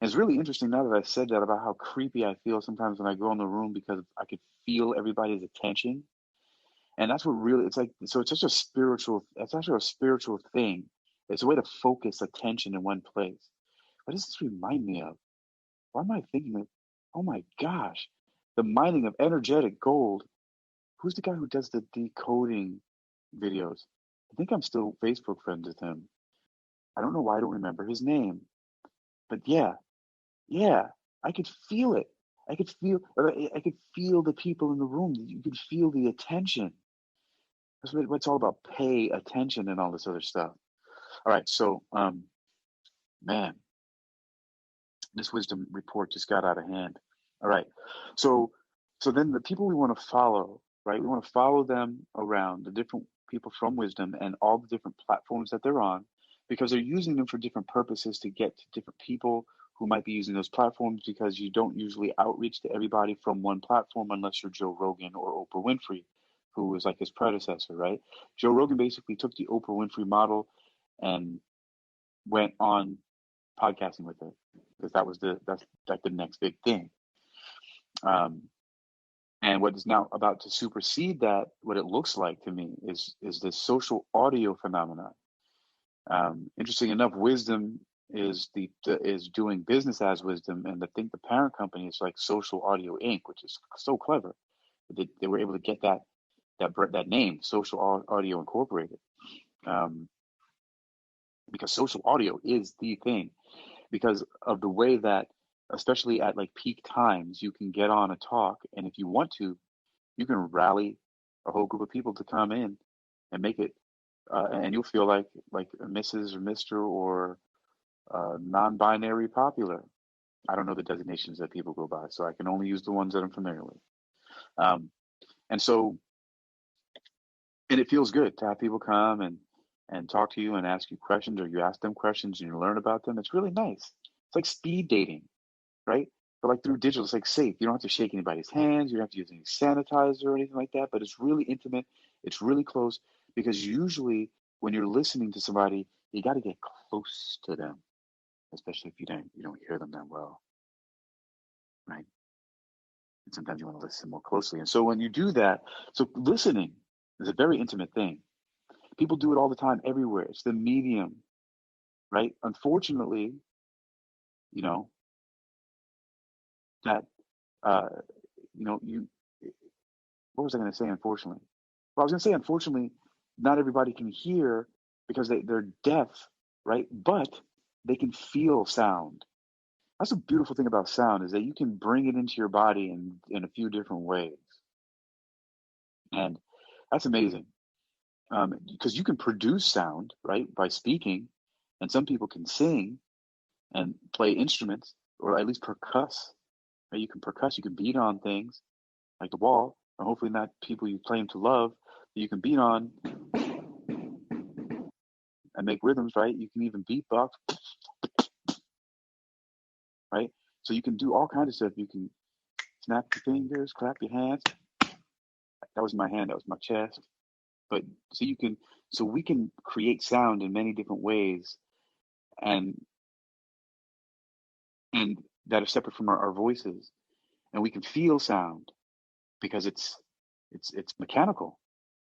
Speaker 1: And it's really interesting now that I said that about how creepy I feel sometimes when I go in the room, because I could feel everybody's attention. And that's what really, it's actually a spiritual thing. It's a way to focus attention in one place. What does this remind me of? Why am I thinking of, oh my gosh, the mining of energetic gold. Who's the guy who does the decoding videos? I think I'm still Facebook friends with him. I don't know why I don't remember his name. But yeah, I could feel it. I could feel the people in the room. You could feel the attention. That's what it's all about. Pay attention and all this other stuff. All right, so man, this wisdom report just got out of hand. All right, so then the people we want to follow, right? We want to follow them around, the different people from wisdom and all the different platforms that they're on, because they're using them for different purposes to get to different people who might be using those platforms, because you don't usually outreach to everybody from one platform unless you're Joe Rogan or Oprah Winfrey, who was like his predecessor, right? Joe Rogan basically took the Oprah Winfrey model and went on podcasting with it, because that's like the next big thing. And what is now about to supersede that, what it looks like to me, is this social audio phenomenon. Interesting enough, Wisdom is doing business as Wisdom, and I think the parent company is like Social Audio Inc., which is so clever. They were able to get that name, Social Audio Incorporated, because social audio is the thing, because of the way that, especially at like peak times, you can get on a talk, and if you want to, you can rally a whole group of people to come in and make it, and you'll feel like Mrs. or Mr. or non-binary popular. I don't know the designations that people go by, so I can only use the ones that I'm familiar with. And it feels good to have people come and talk to you and ask you questions, or you ask them questions and you learn about them. It's really nice. It's like speed dating, right? But like through digital, it's like safe. You don't have to shake anybody's hands. You don't have to use any sanitizer or anything like that. But it's really intimate. It's really close, because usually when you're listening to somebody, you got to get close to them, especially if you don't hear them that well, right? And sometimes you want to listen more closely. And so when you do that, so listening is a very intimate thing. People do it all the time, everywhere. It's the medium, right? Unfortunately, you know, that, uh, you, what was I going to say, unfortunately? Well, I was going to say, unfortunately, not everybody can hear because they're deaf, right? But they can feel sound. That's a beautiful thing about sound, is that you can bring it into your body in a few different ways. And that's amazing. Because you can produce sound, right, by speaking, and some people can sing and play instruments, or at least percuss. Right? You can percuss, you can beat on things like the wall, or hopefully not people you claim to love, that you can beat on and make rhythms, right? You can even beatbox, right? So you can do all kinds of stuff. You can snap your fingers, clap your hands. That was my hand, that was my chest. But so we can create sound in many different ways, and and that are separate from our voices. And we can feel sound because it's mechanical.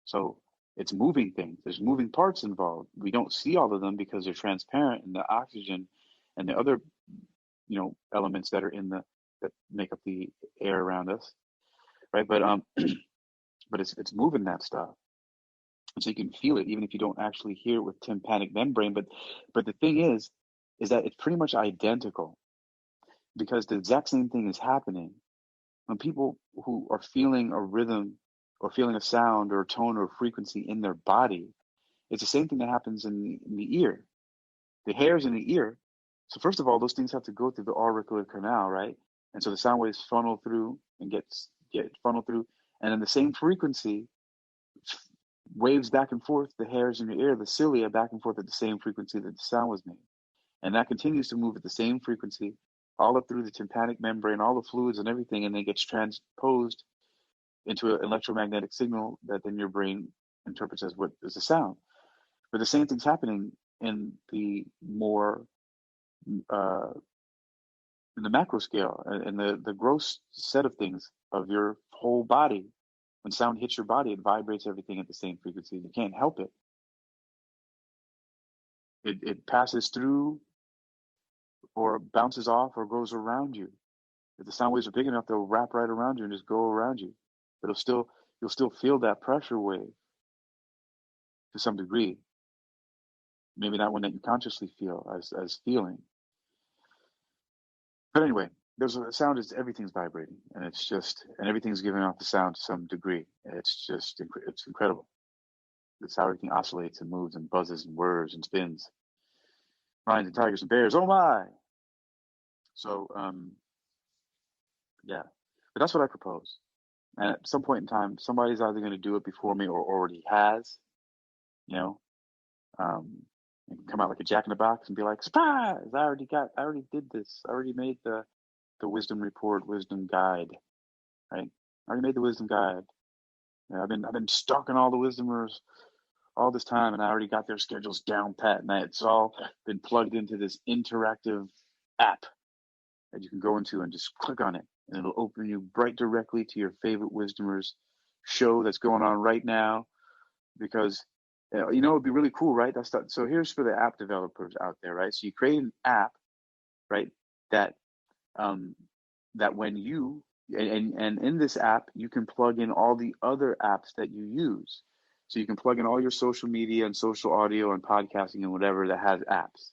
Speaker 1: So it's moving things. There's moving parts involved. We don't see all of them because they're transparent, and the oxygen and the other, elements that make up the air around us, right? But it's moving that stuff. And so you can feel it even if you don't actually hear it with tympanic membrane. But the thing is that it's pretty much identical, because the exact same thing is happening when people who are feeling a rhythm or feeling a sound or a tone or a frequency in their body. It's the same thing that happens in the ear, the hairs in the ear. So first of all, those things have to go through the auricular canal, right? And so the sound waves funnel through and get funneled through, and then the same frequency waves back and forth, the hairs in your ear, the cilia, back and forth at the same frequency that the sound was made. And that continues to move at the same frequency all up through the tympanic membrane, all the fluids and everything, and then gets transposed into an electromagnetic signal that then your brain interprets as what is a sound. But the same thing's happening in the more uh, in the macro scale, in the gross set of things of your whole body. When sound hits your body, it vibrates everything at the same frequency. You can't help it. It passes through, or bounces off, or goes around you. If the sound waves are big enough, they'll wrap right around you and just go around you. But you'll still feel that pressure wave to some degree. Maybe not one that you consciously feel as feeling. But anyway, there's a sound is everything's vibrating, and everything's giving off the sound to some degree. It's incredible. It's how everything oscillates and moves and buzzes and whirs and spins. Lions and tigers and bears, oh my! So yeah, but that's what I propose. And at some point in time, somebody's either going to do it before me or already has. You know, and come out like a jack in the box and be like, surprise! I already did this. I already made the wisdom report, wisdom guide, right? I already made the wisdom guide. I've been stalking all the wisdomers all this time, and I already got their schedules down pat, and it's all been plugged into this interactive app that you can go into and just click on it, and it'll open you right directly to your favorite wisdomers show that's going on right now. Because it'd be really cool, right? So here's for the app developers out there, right? So you create an app, right? That that when you and in this app you can plug in all the other apps that you use. So you can plug in all your social media and social audio and podcasting and whatever that has apps,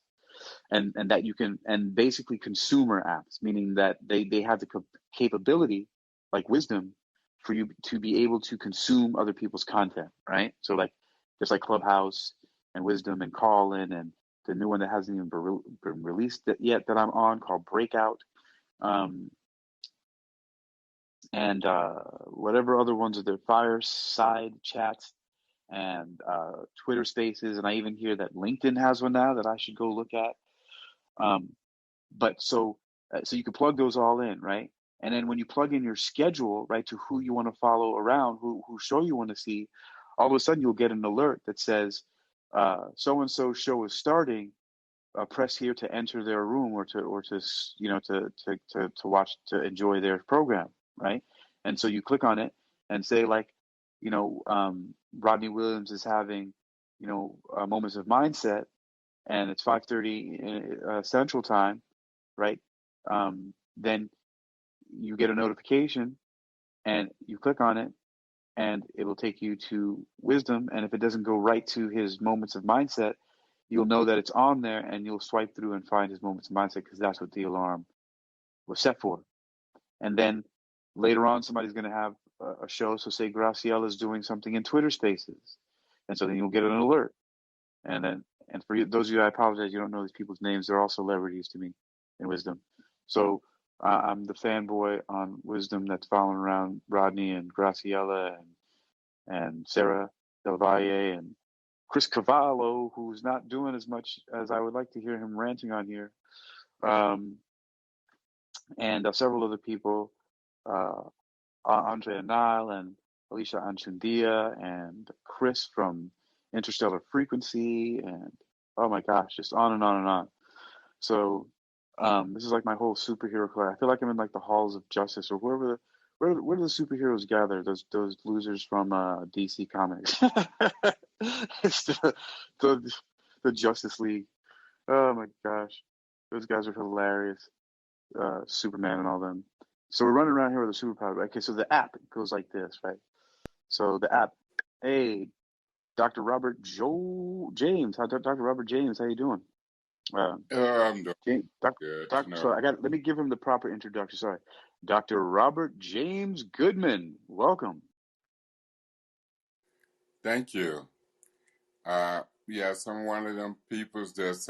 Speaker 1: and that you can, and basically consumer apps, meaning that they have the capability, like Wisdom, for you to be able to consume other people's content, right? So like just like Clubhouse and Wisdom and Callin, and the new one that hasn't even been released yet that I'm on, called Breakout, and whatever other ones are there, Fireside Chats, and Twitter Spaces, and I even hear that LinkedIn has one now that I should go look at. But so you can plug those all in, right? And then when you plug in your schedule, right, to who you want to follow around, who show you want to see, all of a sudden you'll get an alert that says so and so show is starting. Press here to enter their room or to watch, to enjoy their program, right? And so you click on it and say, like, Rodney Williams is having moments of mindset, and it's 5:30 Central Time, right? Then you get a notification and you click on it, and it will take you to Wisdom. And if it doesn't go right to his moments of mindset, you'll know that it's on there, and you'll swipe through and find his moments of mindset, because that's what the alarm was set for. And then later on, somebody's going to have a show. So say Graciela is doing something in Twitter Spaces, and so then you'll get an alert. And for those of you, I apologize, you don't know these people's names. They're all celebrities to me in Wisdom. So I'm the fanboy on Wisdom that's following around Rodney and Graciela and Sarah Del Valle and Chris Cavallo, who's not doing as much as I would like to hear him ranting on here, and several other people, Andrea Nile and Alicia Anchundia and Chris from Interstellar Frequency, and oh my gosh, just on and on and on. So this is like my whole superhero club. I feel like I'm in like the halls of justice, or where do the superheroes gather? Those losers from DC Comics. It's the Justice League. Oh my gosh, those guys are hilarious. Superman and all them. So we're running around here with a superpower. Okay, so the app goes like this, right? So the app, hey, Dr. Robert James, Dr. Robert James, how you doing?
Speaker 3: I'm doing
Speaker 1: James,
Speaker 3: good.
Speaker 1: so let me give him the proper introduction. Sorry, Dr. Robert James Goodman, welcome.
Speaker 3: Thank you. Yes, I'm one of them peoples that's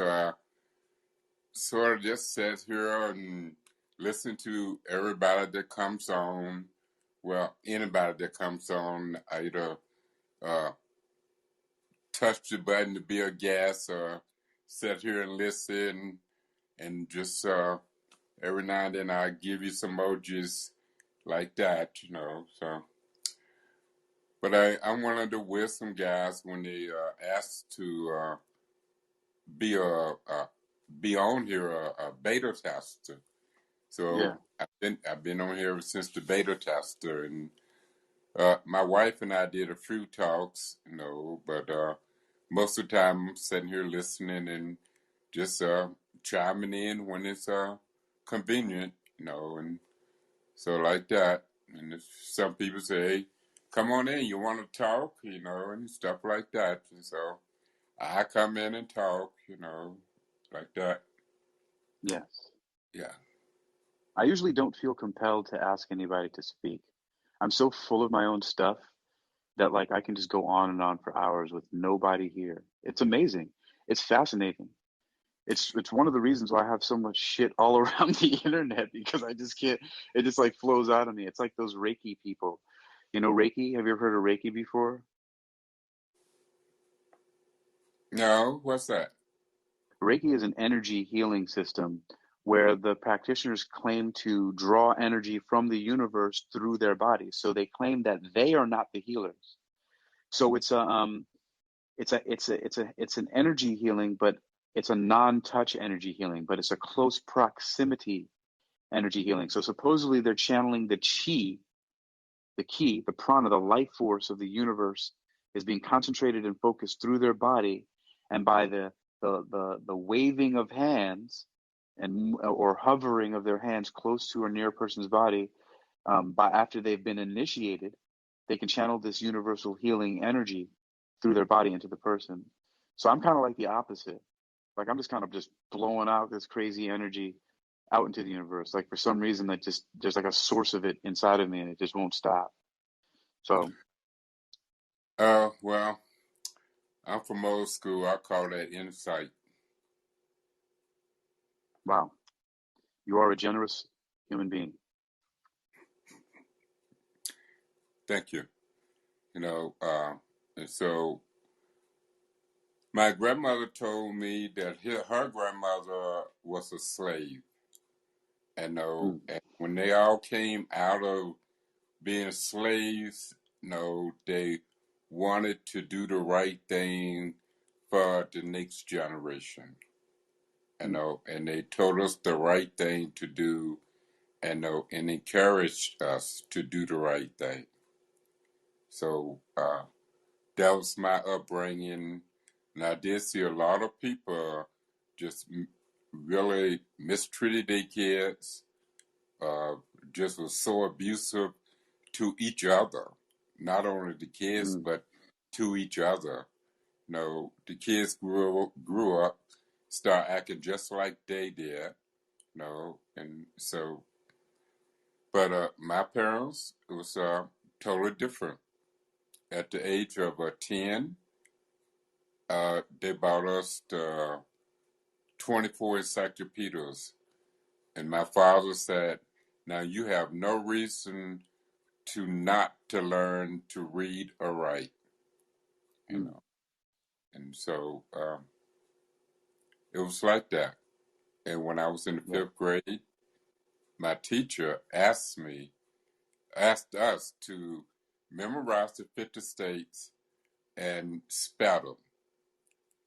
Speaker 3: sort of just sit here and listen to everybody that comes on. Well, anybody that comes on, either touch the button to be a guest or sit here and listen, and just every now and then I give you some emojis like that, so. But I'm one of the wisdom guys when they asked to be be on here a beta tester. So
Speaker 1: Yeah.
Speaker 3: I've been on here since the beta tester, and my wife and I did a few talks, but most of the time I'm sitting here listening and just chiming in when it's convenient, and so like that. And if some people say, hey, come on in, you want to talk, and stuff like that. And so I come in and talk, like that.
Speaker 1: Yes.
Speaker 3: Yeah.
Speaker 1: I usually don't feel compelled to ask anybody to speak. I'm so full of my own stuff that like I can just go on and on for hours with nobody here. It's amazing. It's fascinating. It's one of the reasons why I have so much shit all around the internet, because I just can't, it just like flows out of me. It's like those Reiki people. You know Reiki? Have you ever heard of Reiki before?
Speaker 3: No, what's that?
Speaker 1: Reiki is an energy healing system where the practitioners claim to draw energy from the universe through their bodies. So they claim that they are not the healers. So it's an energy healing, but it's a non-touch energy healing, but it's a close proximity energy healing. So supposedly they're channeling the chi, the ki, the prana, the life force of the universe is being concentrated and focused through their body, and by the waving of hands and or hovering of their hands close to or near a person's body, by after they've been initiated, they can channel this universal healing energy through their body into the person. So I'm kind of like the opposite. Like I'm just kind of just blowing out this crazy energy out into the universe. Like for some reason, that just there's like a source of it inside of me, and it just won't stop. So
Speaker 3: Well, I'm from old school. I call that insight.
Speaker 1: wow, you are a generous human being.
Speaker 3: Thank you. And so my grandmother told me that her grandmother was a slave. And, know,
Speaker 1: Mm.
Speaker 3: and when they all came out of being slaves, they wanted to do the right thing for the next generation.
Speaker 1: Mm.
Speaker 3: And they told us the right thing to do, and encouraged us to do the right thing. So that was my upbringing. And I did see a lot of people just really mistreated their kids, uh, just was so abusive to each other, not only the kids,
Speaker 1: Mm.
Speaker 3: but to each other. The kids grew up, start acting just like they did, and so, but my parents, it was totally different. At the age of 10, they bought us the 24 encyclopedias. And my father said, now you have no reason to not to learn to read or write, you
Speaker 1: Mm.
Speaker 3: know. And so it was like that. And when I was in the
Speaker 1: Yeah.
Speaker 3: fifth grade, my teacher asked us to memorize the 50 states and spell them.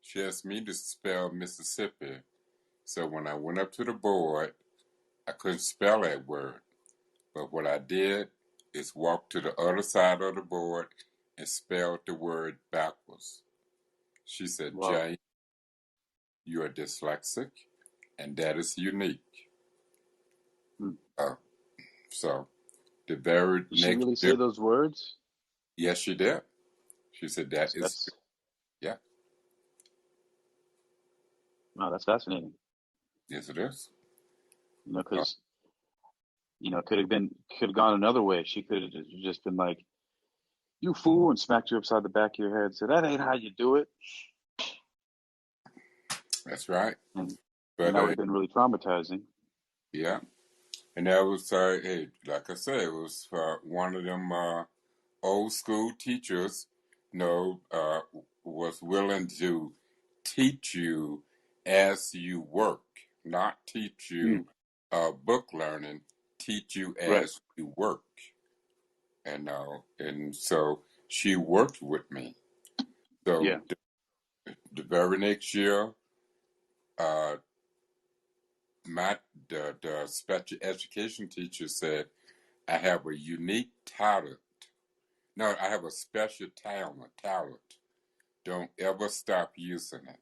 Speaker 3: She asked me to spell Mississippi. So when I went up to the board, I couldn't spell that word. But what I did is walk to the other side of the board and spelled the word backwards. She said,
Speaker 1: Wow.
Speaker 3: Jay, you are dyslexic, and that is unique.
Speaker 1: Mm.
Speaker 3: Uh, so the very
Speaker 1: Did she
Speaker 3: next
Speaker 1: really
Speaker 3: year,
Speaker 1: say those words?
Speaker 3: yes, she did. She said, that is,
Speaker 1: That's
Speaker 3: yeah,
Speaker 1: wow. That's fascinating.
Speaker 3: yes, it is. Uh,
Speaker 1: Because it could have gone another way. She could have just been like, "You fool," and smacked you upside the back of your head. Said, "That ain't how you do it,"
Speaker 3: that's right.
Speaker 1: and
Speaker 3: But
Speaker 1: that would have been really traumatizing.
Speaker 3: yeah, and that was, hey, like I said, it was one of them old school teachers, was willing to teach you as you work, not teach
Speaker 1: Mm.
Speaker 3: you book learning, teach you
Speaker 1: Right.
Speaker 3: as you work. And so she worked with me. So
Speaker 1: Yeah.
Speaker 3: the very next year, uh, my the special education teacher said, I have a unique talent. No, I have a special talent. Don't ever stop using it.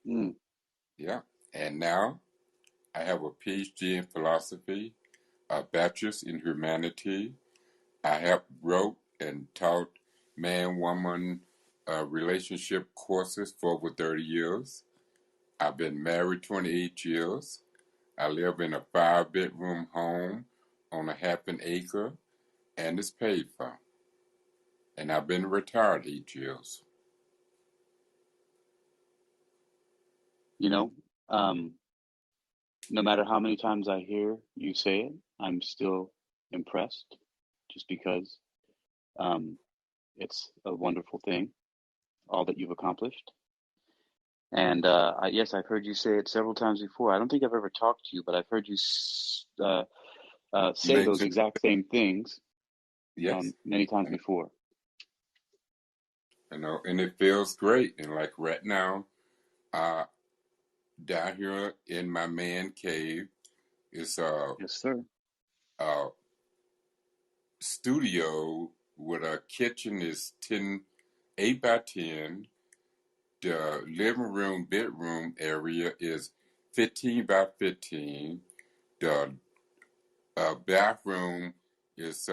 Speaker 1: Mm.
Speaker 3: Yeah. And now I have a PhD in philosophy, a bachelor's in humanity. I have wrote and taught man-woman relationship courses for over 30 years. I've been married 28 years. I live in a 5-bedroom home on a half an acre, and it's paid for. And I've been retired 8 years.
Speaker 1: You know, um, no matter how many times I hear you say it, I'm still impressed, just because um, it's a wonderful thing, all that you've accomplished. And yes, I've heard you say it several times before. I don't think I've ever talked to you, but I've heard you say those
Speaker 3: Mention,
Speaker 1: exact same things
Speaker 3: yes,
Speaker 1: many times
Speaker 3: and
Speaker 1: before.
Speaker 3: and it feels great. And like right now, uh, down here in my man cave is
Speaker 1: Yes, sir.
Speaker 3: a studio with a kitchen is 8 by 10. The living room, bedroom area is 15 by 15. The bathroom is,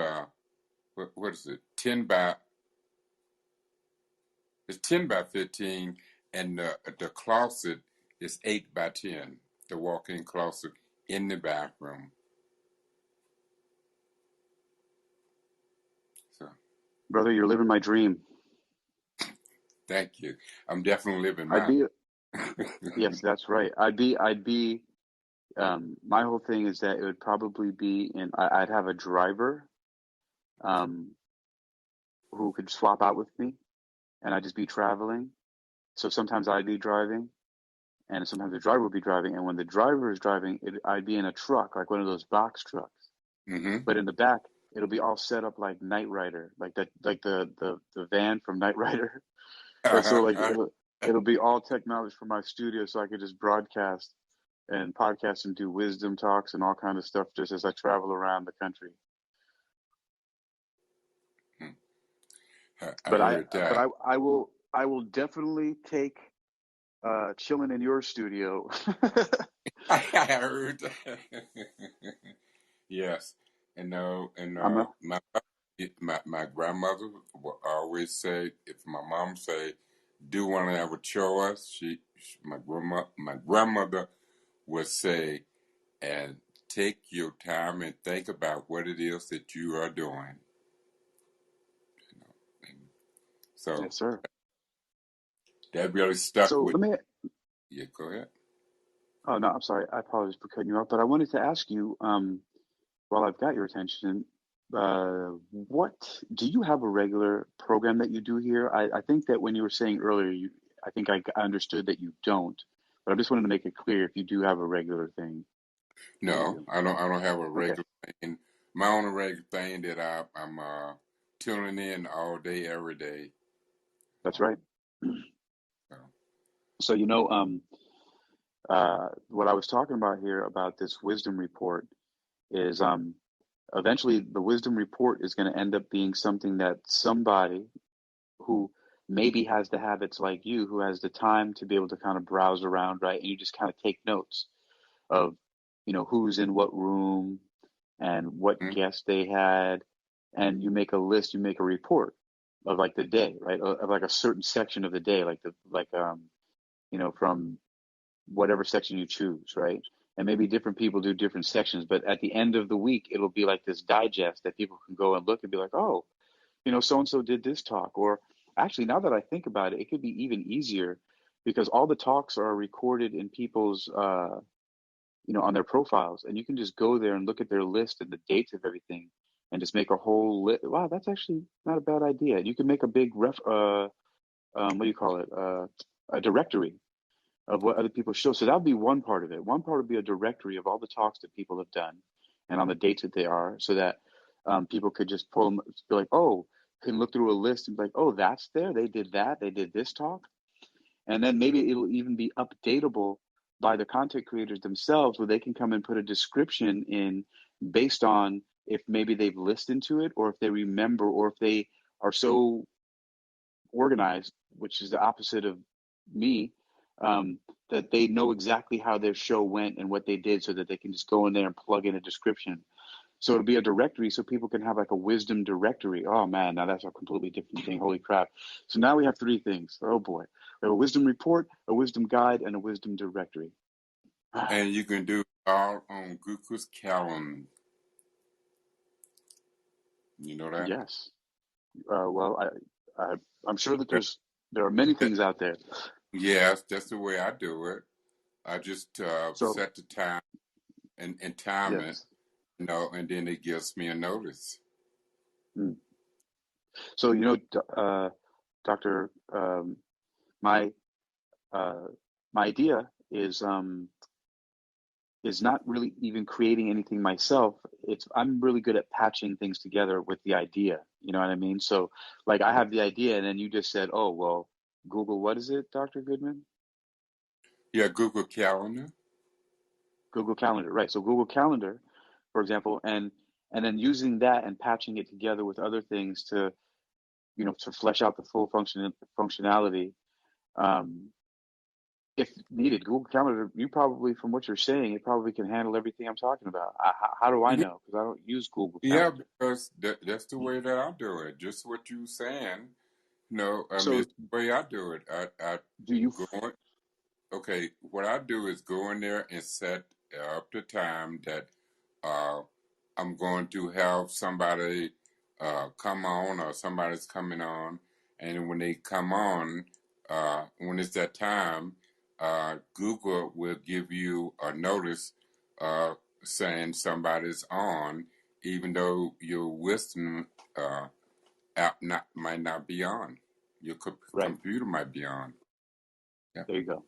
Speaker 3: what is it, 10 by 15. And the closet is 8 by 10, the walk-in closet in the bathroom. So
Speaker 1: Brother, you're living my dream.
Speaker 3: thank you. I'm definitely living
Speaker 1: I'd
Speaker 3: mine.
Speaker 1: be, yes, that's right. I'd be, my whole thing is that it would probably be I'd have a driver, um, who could swap out with me, and I'd just be traveling. So sometimes I'd be driving, and sometimes the driver will be driving. And when the driver is driving, I'd be in a truck, like one of those box trucks.
Speaker 3: Mm-hmm.
Speaker 1: But in the back, it'll be all set up like Knight Rider, like that, like the van from Knight Rider. And so like it'll be all technology from my studio, so I could just broadcast and podcast and do wisdom talks and all kind of stuff just as I travel around the country.
Speaker 3: I heard that.
Speaker 1: I will definitely take chilling in your studio.
Speaker 3: I heard that. Yes, and
Speaker 1: I'm a,
Speaker 3: my grandmother would always say, if my mom say, do one of our chores, my grandmother would say, and take your time and think about what it is that you are doing. And so
Speaker 1: yes, sir.
Speaker 3: that really stuck
Speaker 1: So
Speaker 3: with
Speaker 1: let me.
Speaker 3: you. Go ahead.
Speaker 1: Oh no, I'm sorry. I apologize for cutting you off, but I wanted to ask you, while I've got your attention, what do you have a regular program that you do here? I think that when you were saying earlier, I think I understood that you don't, but I just wanted to make it clear if you do have a regular thing that you
Speaker 3: No,
Speaker 1: do.
Speaker 3: I don't. I don't have a
Speaker 1: Okay,
Speaker 3: regular thing. My only regular thing that I'm tuning in all day, every day.
Speaker 1: that's right.
Speaker 3: So.
Speaker 1: So what I was talking about here about this wisdom report is eventually the wisdom report is going to end up being something that somebody who maybe has the habits like you, who has the time to be able to kind of browse around, right? And you just kind of take notes of, who's in what room and what
Speaker 3: Mm-hmm.
Speaker 1: guests they had. And you make a list, you make a report of like the day, right? Of like a certain section of the day, from whatever section you choose, right? And maybe different people do different sections, but at the end of the week, it'll be like this digest that people can go and look and be like, oh, so and so did this talk. Or actually, now that I think about it, it could be even easier because all the talks are recorded in people's, on their profiles, and you can just go there and look at their list and the dates of everything, and just make a whole list. Wow, that's actually not a bad idea. You can make a big what do you call it? A directory of what other people show. So that would be one part of it. One part would be a directory of all the talks that people have done and on the dates that they are, so that people could just pull them, be like, oh, can look through a list and be like, oh, that's there. They did that. They did this talk. And then maybe it'll even be updatable by the content creators themselves, where they can come and put a description in based on if maybe they've listened to it, or if they remember, or if they are so organized, which is the opposite of me, that they know exactly how their show went and what they did, so that they can just go in there and plug in a description. So it'll be a directory, so people can have like a wisdom directory. Oh man, now that's a completely different thing. Holy crap. So now we have three things. Oh boy. We have a wisdom report, a wisdom guide, and a wisdom directory.
Speaker 3: And you can do it all on Google's calendar. You know that?
Speaker 1: Yes. Well, I'm sure that there are many things out there.
Speaker 3: Yes, that's the way I do it. I just
Speaker 1: So
Speaker 3: set the time and time it,
Speaker 1: yes.
Speaker 3: and then it gives me a notice.
Speaker 1: Hmm. So Doctor, my my idea is not really even creating anything myself. I'm really good at patching things together with the idea. You know what I mean? So like I have the idea, and then you just said, oh well, Google, what is it, Dr. Goodman?
Speaker 3: Yeah, Google Calendar.
Speaker 1: Google Calendar, right? So Google Calendar, for example, and then using that and patching it together with other things to to flesh out the full functionality. Um, if needed, Google Calendar, you probably, from what you're saying, it probably can handle everything I'm talking about. How do I
Speaker 3: Yeah,
Speaker 1: know? Because I don't use Google
Speaker 3: yeah,
Speaker 1: Calendar.
Speaker 3: because that's the way that I do it. Just what you saying. I mean,
Speaker 1: So
Speaker 3: it's the way I do it. I
Speaker 1: do you?
Speaker 3: go on. Okay, what I do is go in there and set up the time that uh, I'm going to have somebody come on, or somebody's coming on, and when they come on, when it's that time, Google will give you a notice saying somebody's on, even though your wisdom app might not be on. Your
Speaker 1: Right.
Speaker 3: computer might be on. Yeah.
Speaker 1: There you go.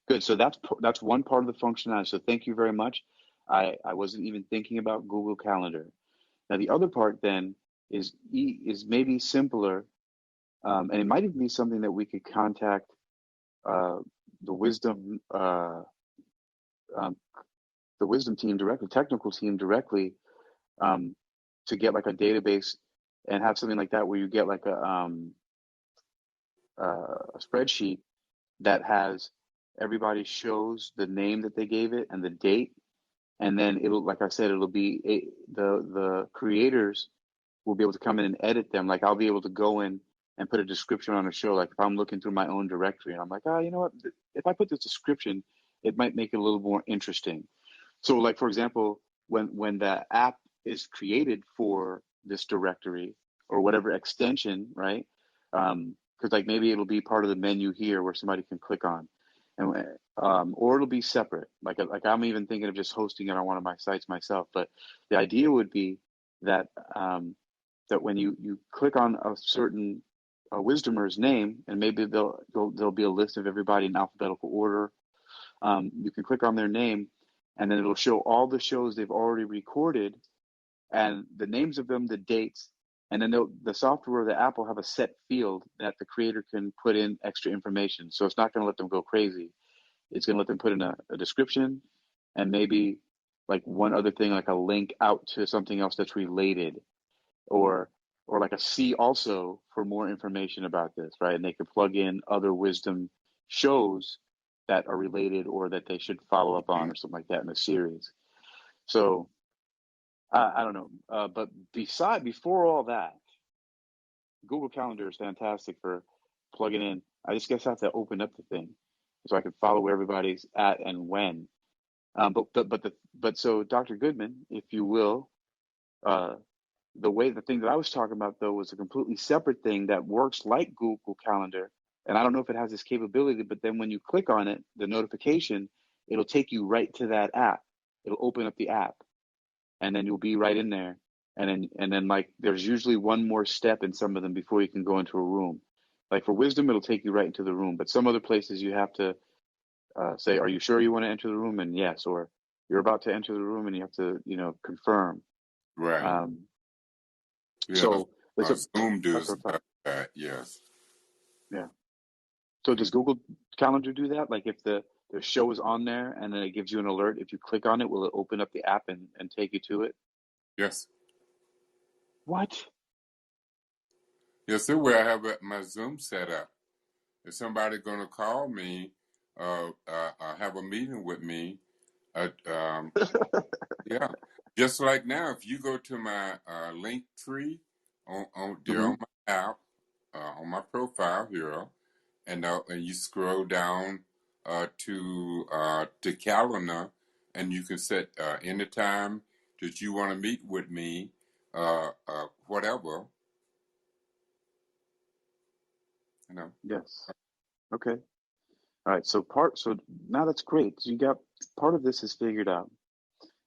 Speaker 1: Good. So that's one part of the functionality. So thank you very much. I wasn't even thinking about Google Calendar. Now the other part then is maybe simpler, and it might even be something that we could contact uh, the wisdom um, the wisdom team directly, technical team directly, um, to get like a database and have something like that where you get like a spreadsheet that has everybody shows the name that they gave it and the date, and then it'll, like I said, it'll be the creators will be able to come in and edit them. Like I'll be able to go in and put a description on a show. Like if I'm looking through my own directory and I'm like, oh, you know what? If I put this description, it might make it a little more interesting. So like, for example, when the app is created for this directory or whatever extension, right? Because like maybe it'll be part of the menu here where somebody can click on, and or it'll be separate. Like I'm even thinking of just hosting it on one of my sites myself. But the idea would be that that when you click on a certain wisdomer's name, and maybe there'll be a list of everybody in alphabetical order. You can click on their name, and then it'll show all the shows they've already recorded and the names of them, the dates, and then the software, the app will have a set field that the creator can put in extra information. So it's not going to let them go crazy. It's going to let them put in a description and maybe like one other thing, like a link out to something else that's related, or like a see also for more information about this, right? And they can plug in other wisdom shows that are related or that they should follow up on or something like that in the series. So I don't know, but before all that, Google Calendar is fantastic for plugging in. I just guess I have to open up the thing so I can follow where everybody's at and when. But so Dr. Goodman, if you will, uh, the thing that I was talking about though was a completely separate thing that works like Google Calendar, and I don't know if it has this capability, but then when you click on it, the notification, it'll take you right to that app. It'll open up the app, and then you'll be right in there. And then like there's usually one more step in some of them before you can go into a room. Like for wisdom, it'll take you right into the room, but some other places you have to say, "Are you sure you want to enter the room?" And yes, or you're about to enter the room and you have to, confirm.
Speaker 3: Right.
Speaker 1: Um,
Speaker 3: Yeah,
Speaker 1: so it's a
Speaker 3: Zoom
Speaker 1: that's
Speaker 3: does
Speaker 1: our thought.
Speaker 3: that. Yes.
Speaker 1: Yeah. So does
Speaker 3: Mm.
Speaker 1: Google Calendar do that? Like if the show is on there and then it gives you an alert, if you click on it, will it open up the app and take you to it?
Speaker 3: Yes.
Speaker 1: What?
Speaker 3: Yes, the way I have my Zoom set up. If somebody going to call me, have a meeting with me, yeah. Just like now, if you go to my link tree on there
Speaker 1: Hmm.
Speaker 3: on my app, on my profile here, and you scroll down to calendar, and you can set any time that you want to meet with me, whatever, you know.
Speaker 1: Yes. Okay. All right. So now that's great. So you got part of this is figured out.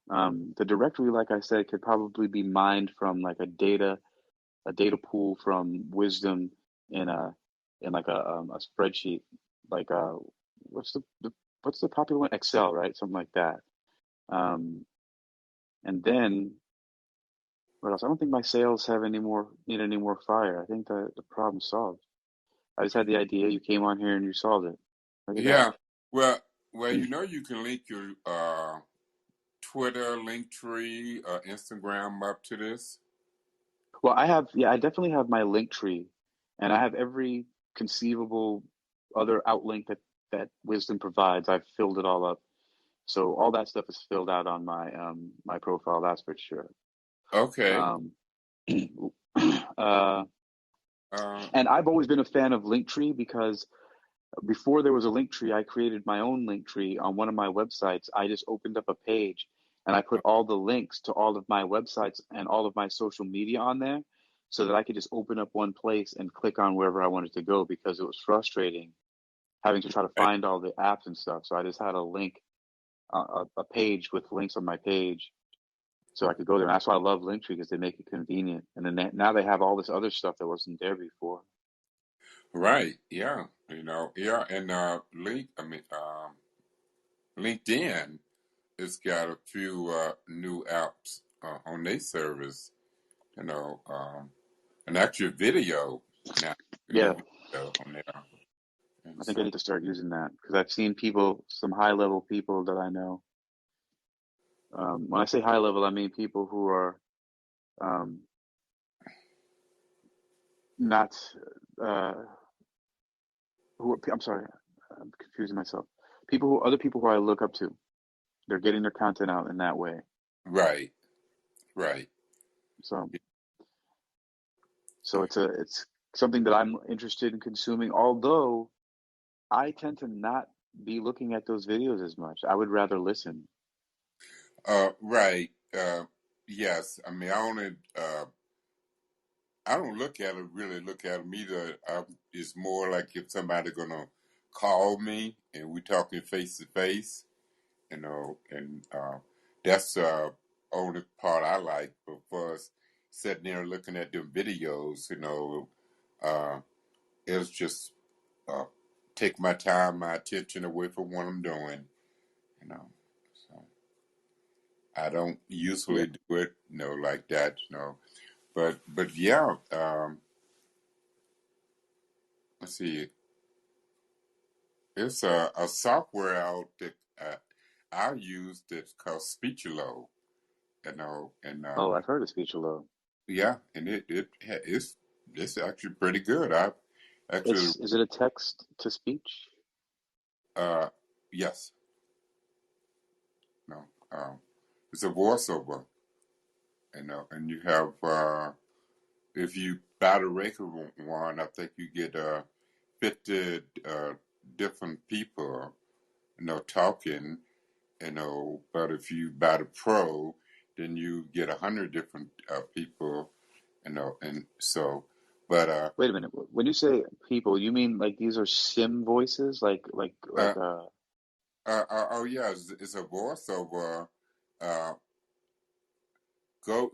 Speaker 1: The directory, like I said, could probably be mined from like a data pool from Wisdom in like a spreadsheet, like what's what's the popular one? Excel, right? Something like that. Um, and then what else? I don't think my sales need any more fire. I think the problem's solved. I just had the idea. You came on here and you solved it. Look at that.
Speaker 3: Yeah. Well, you can link your Twitter, Linktree, Instagram up to this.
Speaker 1: Well, I definitely have my link tree, and I have every conceivable other outlink that Wisdom provides. I've filled it all up, so all that stuff is filled out on my profile. That's for sure.
Speaker 3: Okay.
Speaker 1: Um, uh,
Speaker 3: Uh,
Speaker 1: and I've always been a fan of Linktree because before there was a link tree, I created my own link tree on one of my websites. I just opened up a page and I put all the links to all of my websites and all of my social media on there so that I could just open up one place and click on wherever I wanted to go because it was frustrating having to try to find all the apps and stuff. So I just had a link, a page with links on my page so I could go there. And that's why I love Linktree because they make it convenient. And then now they have all this other stuff that wasn't there before.
Speaker 3: right. Yeah. Yeah. And link. I mean, LinkedIn has got a few new apps on their service, and actually video now. You can
Speaker 1: Yeah,
Speaker 3: do video on there. And
Speaker 1: I think I
Speaker 3: so,
Speaker 1: need to start using that because I've seen people, some high level people that I know. When I say high level, I mean people who are um, not, uh, I'm sorry, I'm confusing myself. Other people who I look up to, they're getting their content out in that way.
Speaker 3: right, right.
Speaker 1: So, it's something that I'm interested in consuming, although I tend to not be looking at those videos as much. I would rather listen.
Speaker 3: Right. Yes. I mean, I don't look at it, really look at them either. It's more like if somebody gonna call me and we talking face to face, and that's only part I like. But for us sitting there looking at them videos, uh, it's just uh, take my time, my attention away from what I'm doing, you know. So I don't
Speaker 1: Yeah.
Speaker 3: usually do it, like that, But yeah, let's see. It's a software out that I use that's called Speechelo, and
Speaker 1: Oh, I've heard of speech alone.
Speaker 3: yeah, and it's actually pretty good. I actually
Speaker 1: Is it a text to speech?
Speaker 3: uh yes, no, it's a voiceover, and you have if you buy the regular one, I think you get 50 different people, talking, but if you buy the pro, then you get 100 different people, and so, but
Speaker 1: Wait a minute. When you say people, you mean like these are sim voices,
Speaker 3: uh, oh yeah, it's a voiceover. Uh, go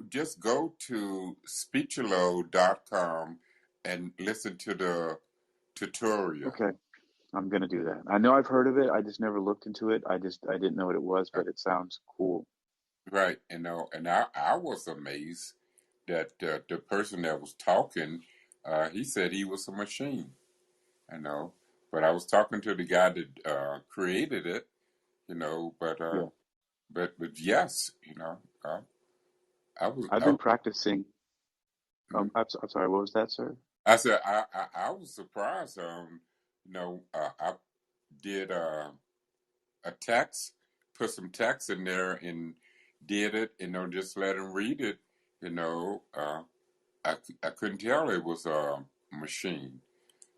Speaker 3: to speechelo.com and listen to the tutorial.
Speaker 1: Okay, I'm gonna do that. I know I've heard of it. I just never looked into it. I didn't know what it was,
Speaker 3: Uh,
Speaker 1: but it sounds cool.
Speaker 3: right, and I was amazed that the person that was talking, he said he was a machine. I know, but I was talking to the guy that created it, but
Speaker 1: Yeah,
Speaker 3: yes, I was
Speaker 1: I've been practicing. I'm sorry. What was that, sir?
Speaker 3: I said I was surprised. I did a text, put some text in there, and did it. Just let him read it. I couldn't tell it was a machine.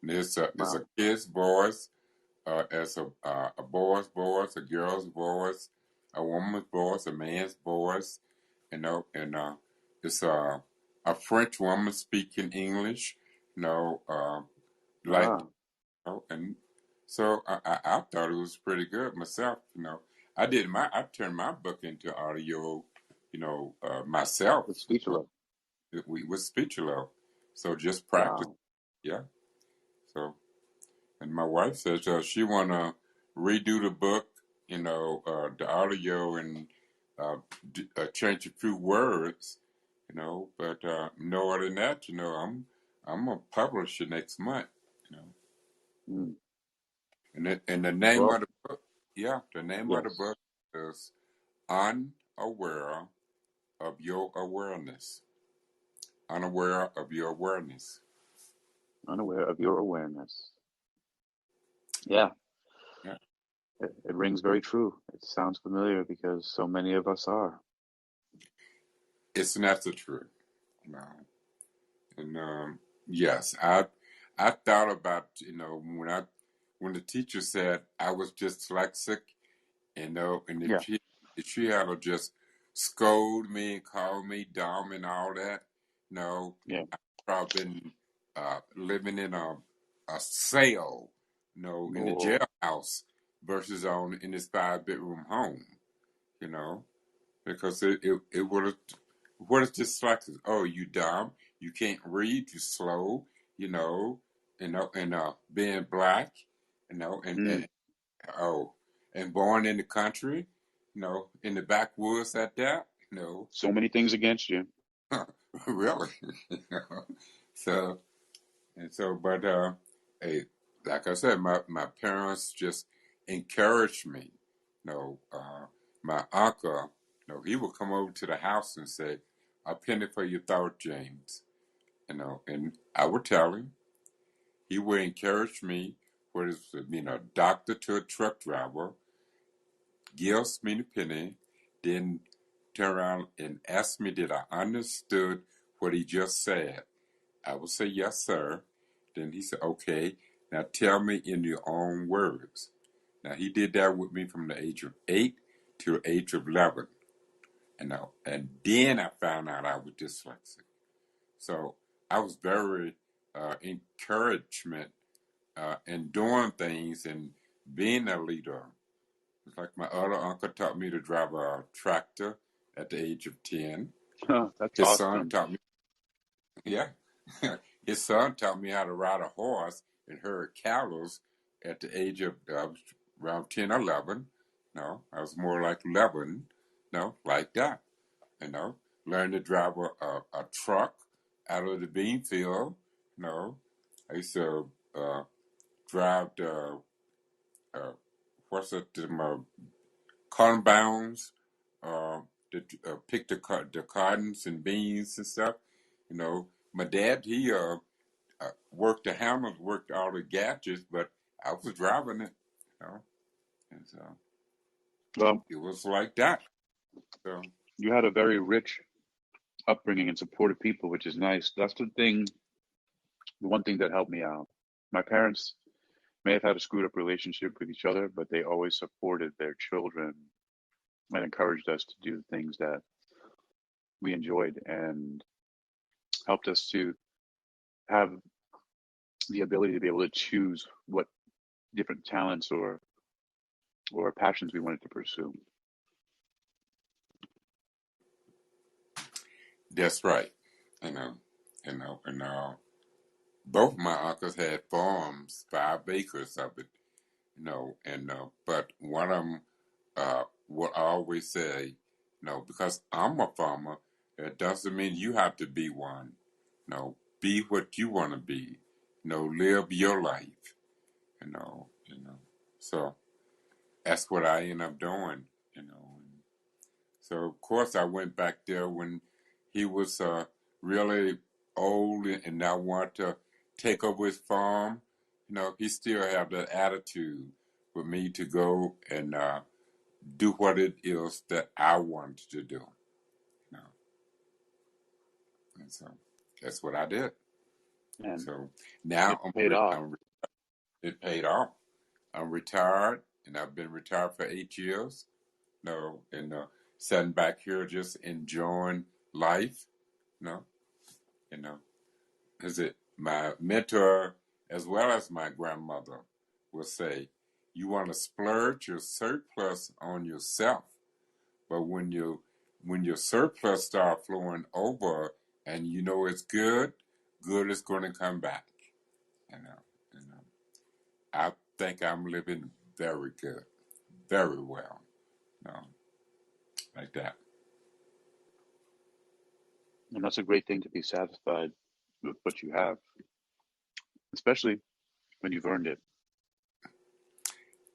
Speaker 3: And it's a
Speaker 1: Wow.
Speaker 3: kid's voice, as a boy's voice, a girl's voice, a woman's voice, a man's voice, and it's a French woman speaking English, you know, uh, like,
Speaker 1: Ah,
Speaker 3: and so I thought it was pretty good myself. I turned my book into audio, myself
Speaker 1: with speech alone.
Speaker 3: with Speechelo, so just practice,
Speaker 1: Wow.
Speaker 3: yeah. So. And my wife says she wanna redo the book, the audio, and change a few words, But no other than that, I'm gonna publish it next month, you know.
Speaker 1: Mm.
Speaker 3: And the name of
Speaker 1: Well,
Speaker 3: the book, yeah, the name of the
Speaker 1: yes.
Speaker 3: book is "Unaware of Your Awareness." Unaware of your awareness.
Speaker 1: Unaware of your awareness. Yeah,
Speaker 3: Yeah,
Speaker 1: it rings very true. It sounds familiar because so many of us are.
Speaker 3: it's not the truth. No. And yes, I thought about when the teacher said I was dyslexic, and
Speaker 1: Yeah,
Speaker 3: if she had to just scold me and call me dumb and all that,
Speaker 1: yeah.
Speaker 3: I'd probably been living in a cell, in the
Speaker 1: Oh,
Speaker 3: jailhouse versus on in this 5-bedroom home, you know because it would have. What is dyslexic? Oh, you dumb. You can't read. You slow. You know. And being black. You know. And
Speaker 1: mm,
Speaker 3: oh, and born in the country, in the backwoods at that,
Speaker 1: So many things against you.
Speaker 3: really, So but hey, like I said, my parents just encouraged me. My uncle, he would come over to the house and say, "A penny for your thought, James." And I would tell him. He would encourage me, what is being a doctor to a truck driver, gives me the penny, then turn around and ask me did I understood what he just said. I would say yes, sir. Then he said, okay, now tell me in your own words. Now he did that with me from the age of 8 to the age of 11. And then I found out I was dyslexic. So I was very encouragement and doing things and being a leader. It's like my other uncle taught me to drive a tractor at the age of 10.
Speaker 1: That's
Speaker 3: His son
Speaker 1: awesome.
Speaker 3: taught me, yeah, his son taught me how to ride a horse and herd cattle at the age of around 10, 11. No, I was more like 11, like that. You know, Learned to drive a truck out of the bean field. I used to drive the what's it, cotton bounds, to pick the cottons and beans and stuff. My dad, he worked the hammers, worked all the gadgets, but I was driving it, you know, and so
Speaker 1: Well,
Speaker 3: it was like that. So
Speaker 1: you had a very rich upbringing and supportive people, which is nice. That's the one thing that helped me out. My parents may have had a screwed up relationship with each other, but they always supported their children and encouraged us to do things that we enjoyed and helped us to have the ability to be able to choose what different talents or passions we wanted to pursue.
Speaker 3: that's right. And both my uncles had farms, 5 acres of it, and but one of them, what I always say, because I'm a farmer, it doesn't mean you have to be one. Be what you want to be. Live your life. So that's what I end up doing. So of course I went back there when he was really old and I wanted to take over his farm. He still had that attitude for me to go and do what it is that I wanted to do. You know? And so that's what I did.
Speaker 1: And
Speaker 3: So
Speaker 1: it
Speaker 3: now
Speaker 1: paid off.
Speaker 3: it paid off. I'm retired, and I've been retired for 8 years. And sitting back here just enjoying life. No, you know, is it my mentor as well as my grandmother will say, you want to splurge your surplus on yourself, but when your surplus start flowing over and it's good, good is going to come back. You know, you know. I think I'm living very good, very well. Like that.
Speaker 1: And that's a great thing to be satisfied with what you have, especially when you've earned it.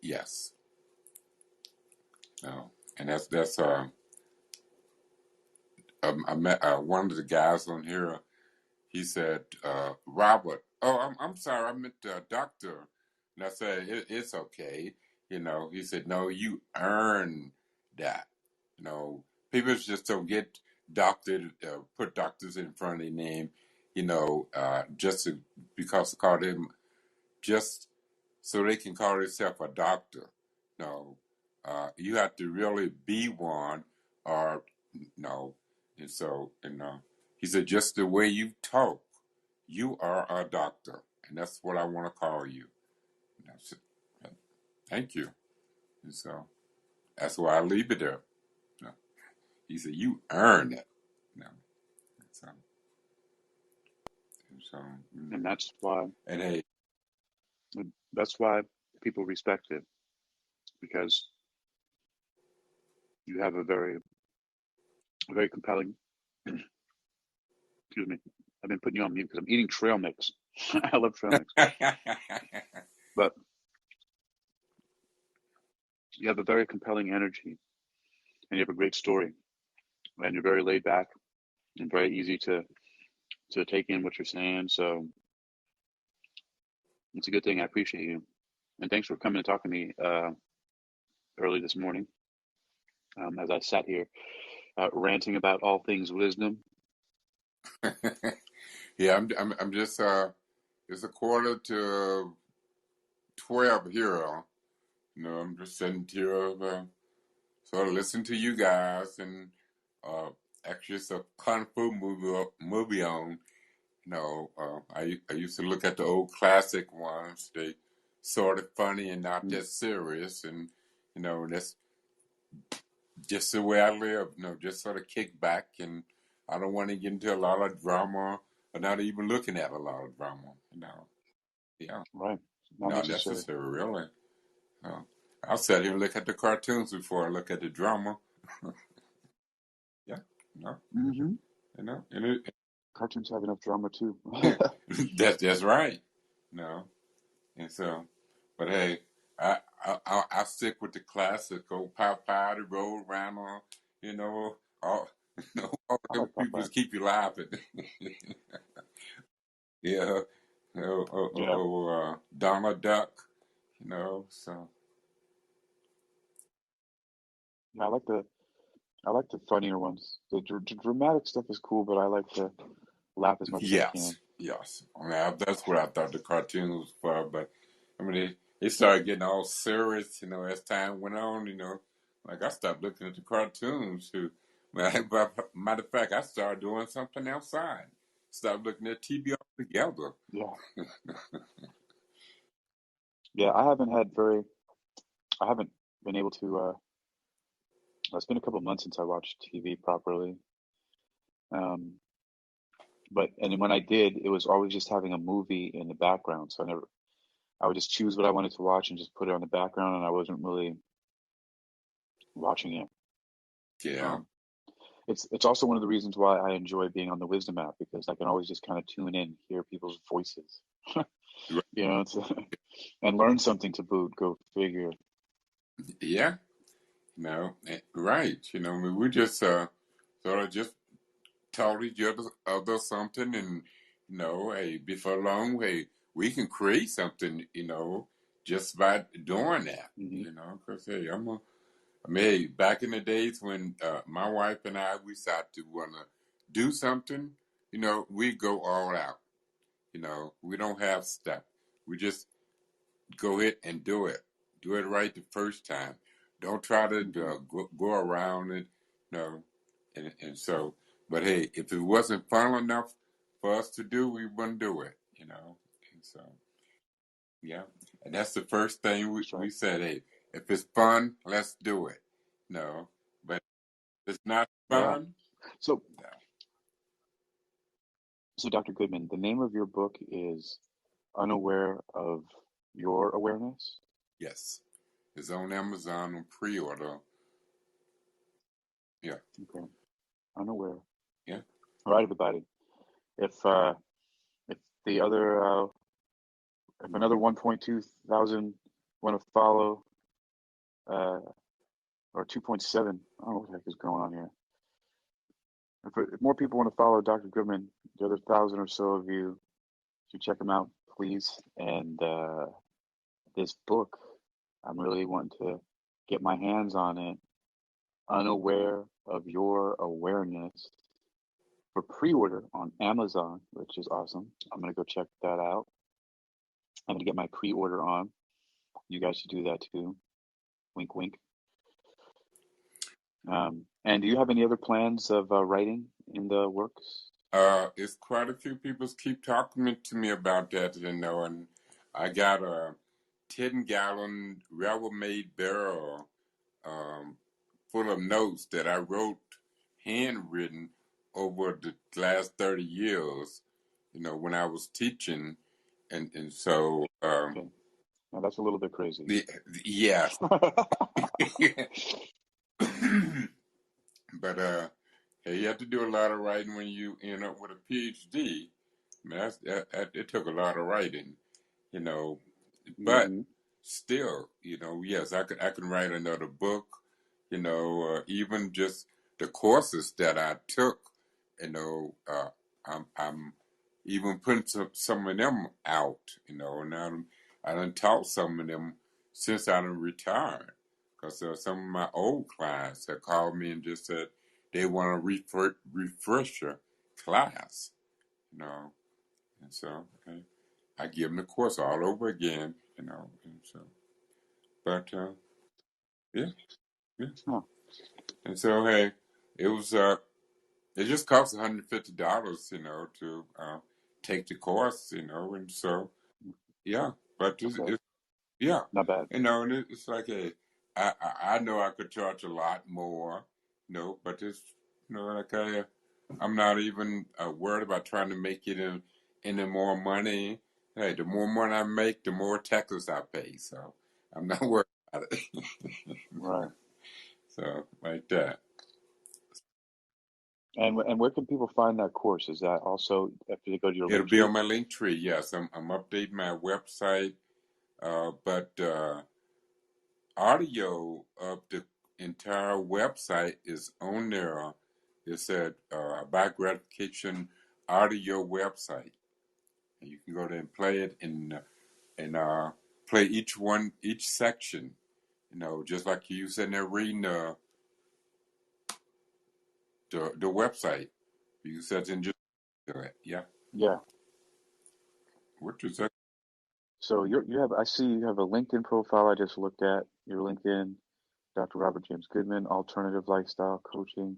Speaker 3: Yes. And that's I met one of the guys on here. He said, Robert. Oh, I'm sorry. I meant doctor. And I said, it's okay. He said, no, you earn that. People just don't get doctored, put doctors in front of their name, because they call them just so they can call themselves a doctor. No, you have to really be one, or no. And so, he said, just the way you talk, you are a doctor, and that's what I want to call you. And I said, thank you. And so that's why I leave it there. He said, you earn it. No. So, so
Speaker 1: And that's why
Speaker 3: and hey,
Speaker 1: people respect it, because You have a very compelling. Excuse me. I've been putting you on mute because I'm eating trail mix. I love trail mix, but you have a very compelling energy, and you have a great story, and you're very laid back and very easy to take in what you're saying. So it's a good thing. I appreciate you, and thanks for coming and talking to me early this morning. As I sat here ranting about all things wisdom.
Speaker 3: Yeah, I'm just it's 11:45 here. You know, I'm just sitting here, sort of listening to you guys, and actually it's a kung fu movie on. You know, I used to look at the old classic ones. They sort of funny and not that serious, and you know that's just the way I live. You know, just sort of kick back, and I don't want to get into a lot of drama, or not even looking at a lot of drama. You know, yeah,
Speaker 1: Right. Not
Speaker 3: not
Speaker 1: necessary.
Speaker 3: necessary, really. No. I'll sit here and look at the cartoons before I look at the drama. Yeah, no,
Speaker 1: Mm-hmm.
Speaker 3: you know, and
Speaker 1: Cartoons have enough drama too.
Speaker 3: that's right. No, and so, but hey, I stick with the classic old Popeye the Road Runner. You know, all all
Speaker 1: I
Speaker 3: them
Speaker 1: like
Speaker 3: people
Speaker 1: Popeye.
Speaker 3: keep you laughing. Yeah,
Speaker 1: Yeah.
Speaker 3: Donald Duck. You know, so
Speaker 1: Yeah, I like the funnier ones. The dramatic stuff is cool, but I like to laugh as much as I
Speaker 3: yes,
Speaker 1: can.
Speaker 3: yes. I mean, that's what I thought the cartoon was for. But I mean, they started getting all serious, you know, as time went on. You know, like I stopped looking at the cartoons. Too. Matter of fact, I started doing something outside. Stopped looking at TV altogether.
Speaker 1: Yeah. Yeah, I haven't been able to it's been a couple months since I watched TV properly. Um and when I did, it was always just having a movie in the background. So I would just choose what I wanted to watch and just put it on the background, and I wasn't really watching it.
Speaker 3: Yeah,
Speaker 1: Um it's also one of the reasons why I enjoy being on the Wisdom app, because I can always just kind of tune in, hear people's voices. You know, and learn something to boot. Go figure.
Speaker 3: yeah. No, right. You know, I mean, we just sort of just taught each other something, and you know, hey, before long, hey, we can create something, you know, just by doing that,
Speaker 1: Hmm.
Speaker 3: you know. Because hey, I mean, hey, back in the days when my wife and I we decided to want to do something, you know, we go all out. You know, we don't have step. We just go ahead and do it. Do it right the first time. Don't try to
Speaker 1: Hmm.
Speaker 3: go around it. No, and so, but hey, if it wasn't fun enough for us to do, we wouldn't do it. You know, and so yeah, and that's the first thing
Speaker 1: That's
Speaker 3: we
Speaker 1: right.
Speaker 3: said. Hey, if it's fun, let's do it. No, but if it's not
Speaker 1: Yeah.
Speaker 3: fun.
Speaker 1: So,
Speaker 3: No.
Speaker 1: Dr. Goodman, the name of your book is Unaware of Your Awareness.
Speaker 3: Yes, it's on Amazon on pre-order. Yeah,
Speaker 1: Okay. Unaware.
Speaker 3: yeah.
Speaker 1: All right, everybody. If if the other if another 1.2 thousand want to follow, uh, or 2.7, I don't know what the heck is going on here. If more people want to follow Dr. Goodman, the other 1,000 or so of you should check him out, please. And this book, I'm really wanting to get my hands on it. Unaware of Your Awareness, for pre-order on Amazon, which is awesome. I'm gonna go check that out. I'm gonna get my pre-order on. You guys should do that too. Wink, wink. And do you have any other plans of writing in the works?
Speaker 3: It's quite a few people keep talking to me about that, you know, and I got a 10-gallon Rubbermaid barrel full of notes that I wrote handwritten over the last 30 years, you know, when I was teaching. And so,
Speaker 1: Okay, now that's a little bit crazy.
Speaker 3: yes, But hey, you have to do a lot of writing when you end up with a PhD. I mean, it took a lot of writing, you know. But
Speaker 1: Mm-hmm.
Speaker 3: still, yes, I can write another book, even just the courses that I took, you know, I'm even putting some of them out, and I done taught some of them since I done retired. Because some of my old clients have called me and just said they want a refresher class, and so I give them the course all over again, and so, but yeah, yeah,
Speaker 1: Huh.
Speaker 3: and so hey, it was it just cost $150, to take the course, and so yeah, but
Speaker 1: Okay.
Speaker 3: yeah,
Speaker 1: Not bad.
Speaker 3: and it's like I know I could charge a lot more, but it's like I'm not even worried about trying to make it in any more money. Hey, the more money I make, the more taxes I pay, so I'm not worried about it.
Speaker 1: Right.
Speaker 3: So like that.
Speaker 1: And where can people find that course? Is that also after they go to your
Speaker 3: It'll
Speaker 1: link
Speaker 3: be on
Speaker 1: tree?
Speaker 3: my link tree. Yes, I'm updating my website, but audio of the entire website is on there. It's at About Gratification audio website, and you can go there and play it and play each section. Just like you sitting there reading the website. You sit and just do it. Yeah.
Speaker 1: Yeah.
Speaker 3: What is that?
Speaker 1: So you have, I see you have a LinkedIn profile I just looked at. Your LinkedIn, Dr. Robert James Goodman, alternative lifestyle coaching,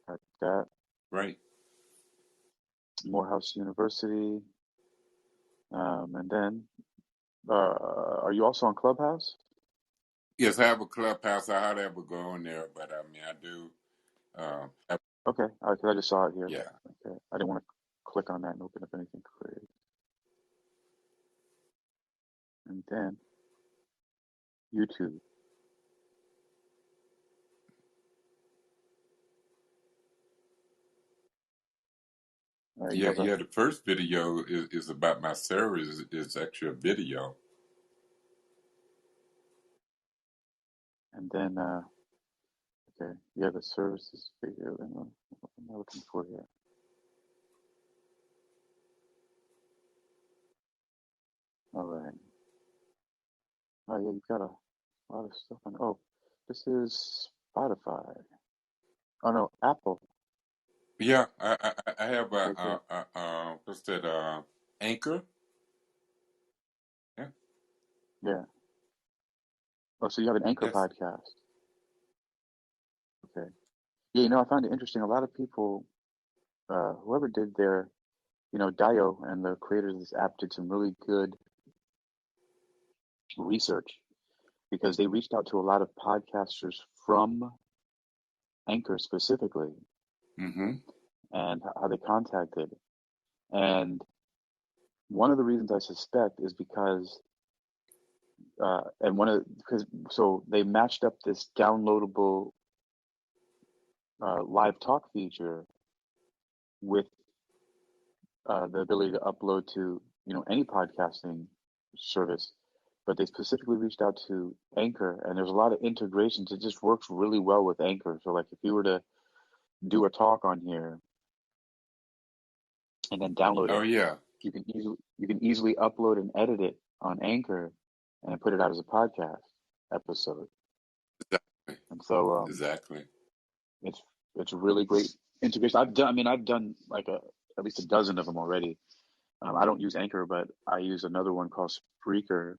Speaker 1: like that.
Speaker 3: Right.
Speaker 1: Morehouse University. And then, are you also on Clubhouse?
Speaker 3: Yes, I have a clubhouse. I hardly ever go in there, but I mean, I do. Have,
Speaker 1: Okay. 'Cause I just saw it here.
Speaker 3: yeah.
Speaker 1: Okay. I didn't want to click on that and open up anything crazy. And then YouTube. You
Speaker 3: Yeah,
Speaker 1: have a,
Speaker 3: yeah. The first video is about my service. Is actually a video.
Speaker 1: and then, okay, you have a services video. What am I looking for here? All right. Oh, yeah, you've got a lot of stuff on. Oh, this is Spotify. Oh, no, Apple.
Speaker 3: Yeah, I have
Speaker 1: Okay, good.
Speaker 3: what's that? Anchor. Yeah.
Speaker 1: Yeah. Oh, so you have an Anchor
Speaker 3: Yes.
Speaker 1: podcast. Okay. Yeah, I found it interesting. A lot of people, whoever did their, Dio and the creators of this app did some really good research because they reached out to a lot of podcasters from Anchor specifically
Speaker 3: Mm-hmm.
Speaker 1: and how they contacted. And one of the reasons I suspect is because, because so they matched up this downloadable live talk feature with the ability to upload to any podcasting service, but they specifically reached out to Anchor, and there's a lot of integrations. It just works really well with Anchor. So like if you were to do a talk on here and then download
Speaker 3: Oh
Speaker 1: it,
Speaker 3: yeah.
Speaker 1: you can easily upload and edit it on Anchor and put it out as a podcast episode.
Speaker 3: Exactly.
Speaker 1: And so
Speaker 3: Exactly.
Speaker 1: it's it's a really great integration. I've done like at least a dozen of them already. I don't use Anchor, but I use another one called Spreaker.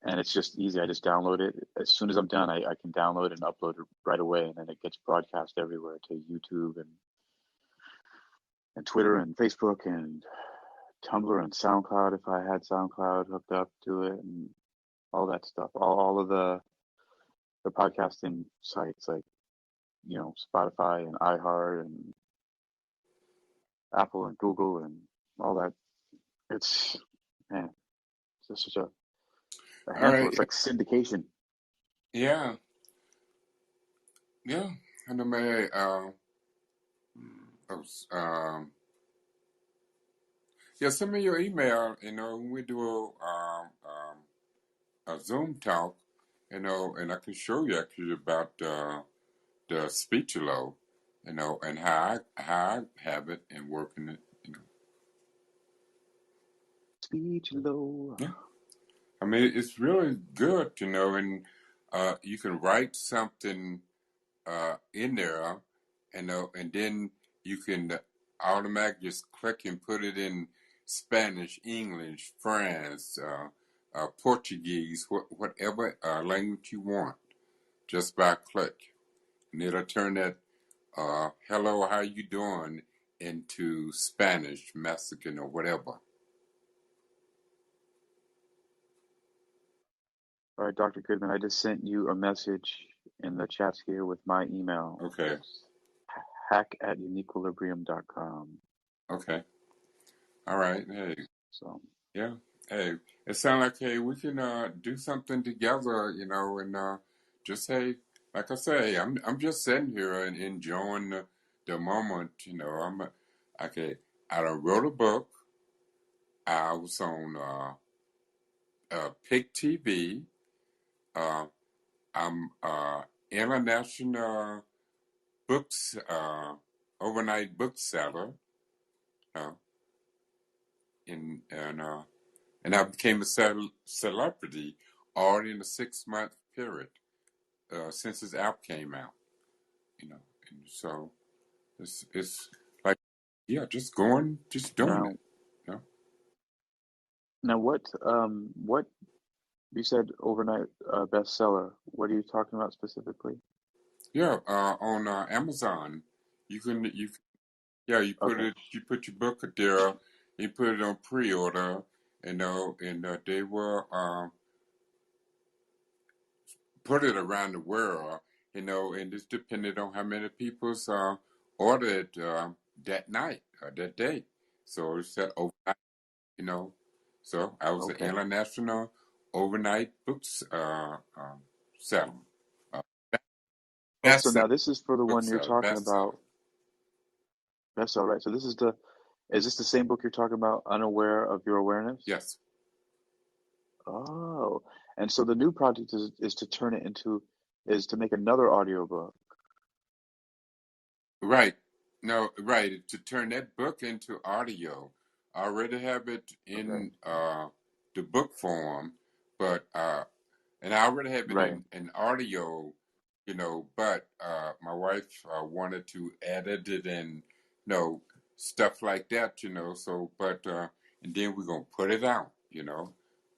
Speaker 1: And it's just easy. I just download it. As soon as I'm done, I can download and upload it right away, and then it gets broadcast everywhere to YouTube and Twitter and Facebook and Tumblr and SoundCloud if I had SoundCloud hooked up to it and all that stuff. All of the podcasting sites like Spotify and iHeart and Apple and Google and all that. It's man, it's just such a
Speaker 3: All
Speaker 1: handful.
Speaker 3: right.
Speaker 1: It's like syndication.
Speaker 3: Yeah, yeah. And I may, yeah, send me your email. When we do a Zoom talk, and I can show you actually about the speech low, and how I have it and working it.
Speaker 1: Speech low.
Speaker 3: Yeah. I mean, it's really good, and you can write something in there, and then you can automatically just click and put it in Spanish, English, France, Portuguese, whatever language you want, just by click, and it'll turn that "Hello, how you doing" into Spanish, Mexican, or whatever.
Speaker 1: All right, Dr. Goodman, I just sent you a message in the chats here with my email.
Speaker 3: Okay.
Speaker 1: It's hack@UniquilibriuM.com.
Speaker 3: Okay. All right. Hey.
Speaker 1: So
Speaker 3: Yeah. Hey, it sounds like, hey, we can do something together, and just, hey, like I say, I'm just sitting here and enjoying the moment. Okay. I done wrote a book. I was on Pick TV. I'm international books overnight bookseller. Uh, in and I became a celebrity all in a 6-month period since his app came out. And so it's like, yeah, just doing
Speaker 1: now,
Speaker 3: it. You know?
Speaker 1: what you said overnight bestseller? What are you talking about specifically?
Speaker 3: Yeah, on Amazon, you yeah,
Speaker 1: Okay.
Speaker 3: you put your book there, you put it on pre-order, and they will put it around the world, and it's dependent on how many people's ordered that night or that day. So it's that overnight, you know. So I was an
Speaker 1: Okay.
Speaker 3: international overnight books seller, uh,
Speaker 1: Oh, so
Speaker 3: bestseller
Speaker 1: now this is for the one you're
Speaker 3: bookseller,
Speaker 1: talking
Speaker 3: bestseller.
Speaker 1: about. That's all right. So is this the same book you're talking about, Unaware of Your Awareness?
Speaker 3: Yes.
Speaker 1: Oh, and so the new project is to turn it into, is to make another audiobook.
Speaker 3: Right. No, right. To turn that book into audio. I already have it
Speaker 1: Okay.
Speaker 3: in the book form, but and I already have it
Speaker 1: Right.
Speaker 3: in audio, but my wife wanted to edit it and stuff like that, so but and then we're gonna put it out,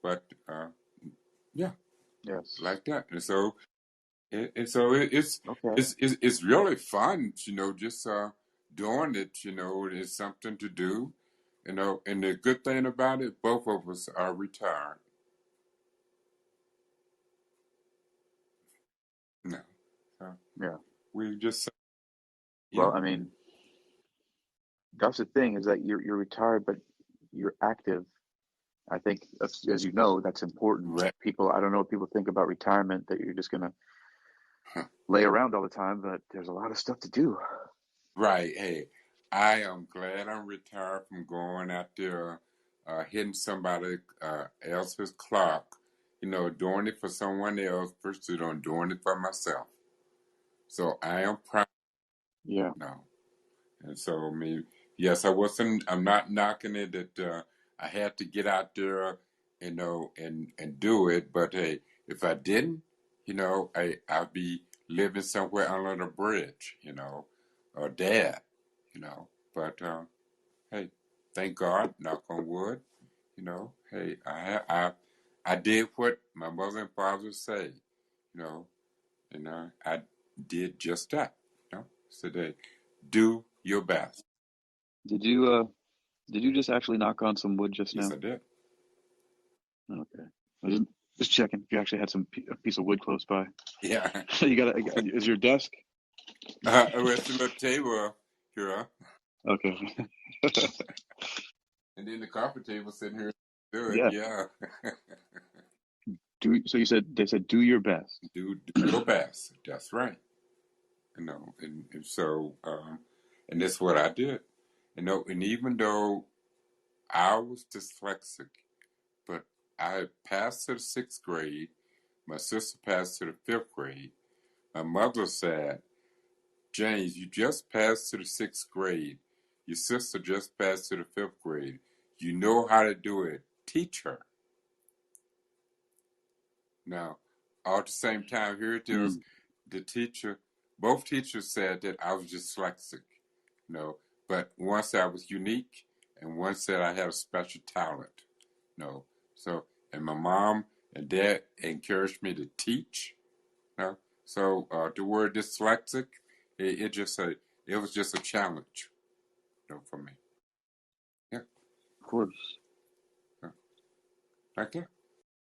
Speaker 3: but yeah,
Speaker 1: Yes.
Speaker 3: like that. And so it's
Speaker 1: Okay.
Speaker 3: it's really fun, just doing it. It's something to do, And the good thing about it, both of us are retired. No, so
Speaker 1: Yeah.
Speaker 3: we just
Speaker 1: Well,
Speaker 3: yeah,
Speaker 1: I mean, that's the thing is that you're retired, but you're active. I think, as you know, that's important.
Speaker 3: right,
Speaker 1: People, I don't know what people think about retirement, that you're just gonna lay around all the time, but there's a lot of stuff to do.
Speaker 3: right. Hey, I am glad I'm retired from going out there, hitting somebody else's clock. Doing it for someone else versus on doing it for myself. So I am proud
Speaker 1: Yeah.
Speaker 3: now. And so, I mean, yes, I'm not knocking it that I had to get out there, and do it. But hey, if I didn't, I'd be living somewhere under the bridge, or dead, But hey, thank God, knock on wood, Hey, I did what my mother and father say, you know, and I did just that, So they do your best.
Speaker 1: Did you just actually knock on some wood just
Speaker 3: Yes,
Speaker 1: now?
Speaker 3: I did.
Speaker 1: Okay. I was just checking if you actually had a piece of wood close by.
Speaker 3: Yeah.
Speaker 1: You got is your desk?
Speaker 3: It's a little table here,
Speaker 1: Okay.
Speaker 3: and then the coffee table sitting here. Do it,
Speaker 1: Yeah.
Speaker 3: yeah.
Speaker 1: So they said do your best.
Speaker 3: Do your best. That's right. And so, and that's what I did. And even though I was dyslexic, but I had passed to the 6th grade, my sister passed to the 5th grade. My mother said, James, you just passed to the 6th grade. Your sister just passed to the 5th grade. You know how to do it. Teach her. Now, all at the same time, here it is. The teacher, both teachers said that I was dyslexic, but one said I was unique, and one said I had a special talent, So, and my mom and dad encouraged me to teach, So the word dyslexic, it was just a challenge, for me. Yeah.
Speaker 1: Of course.
Speaker 3: Right there.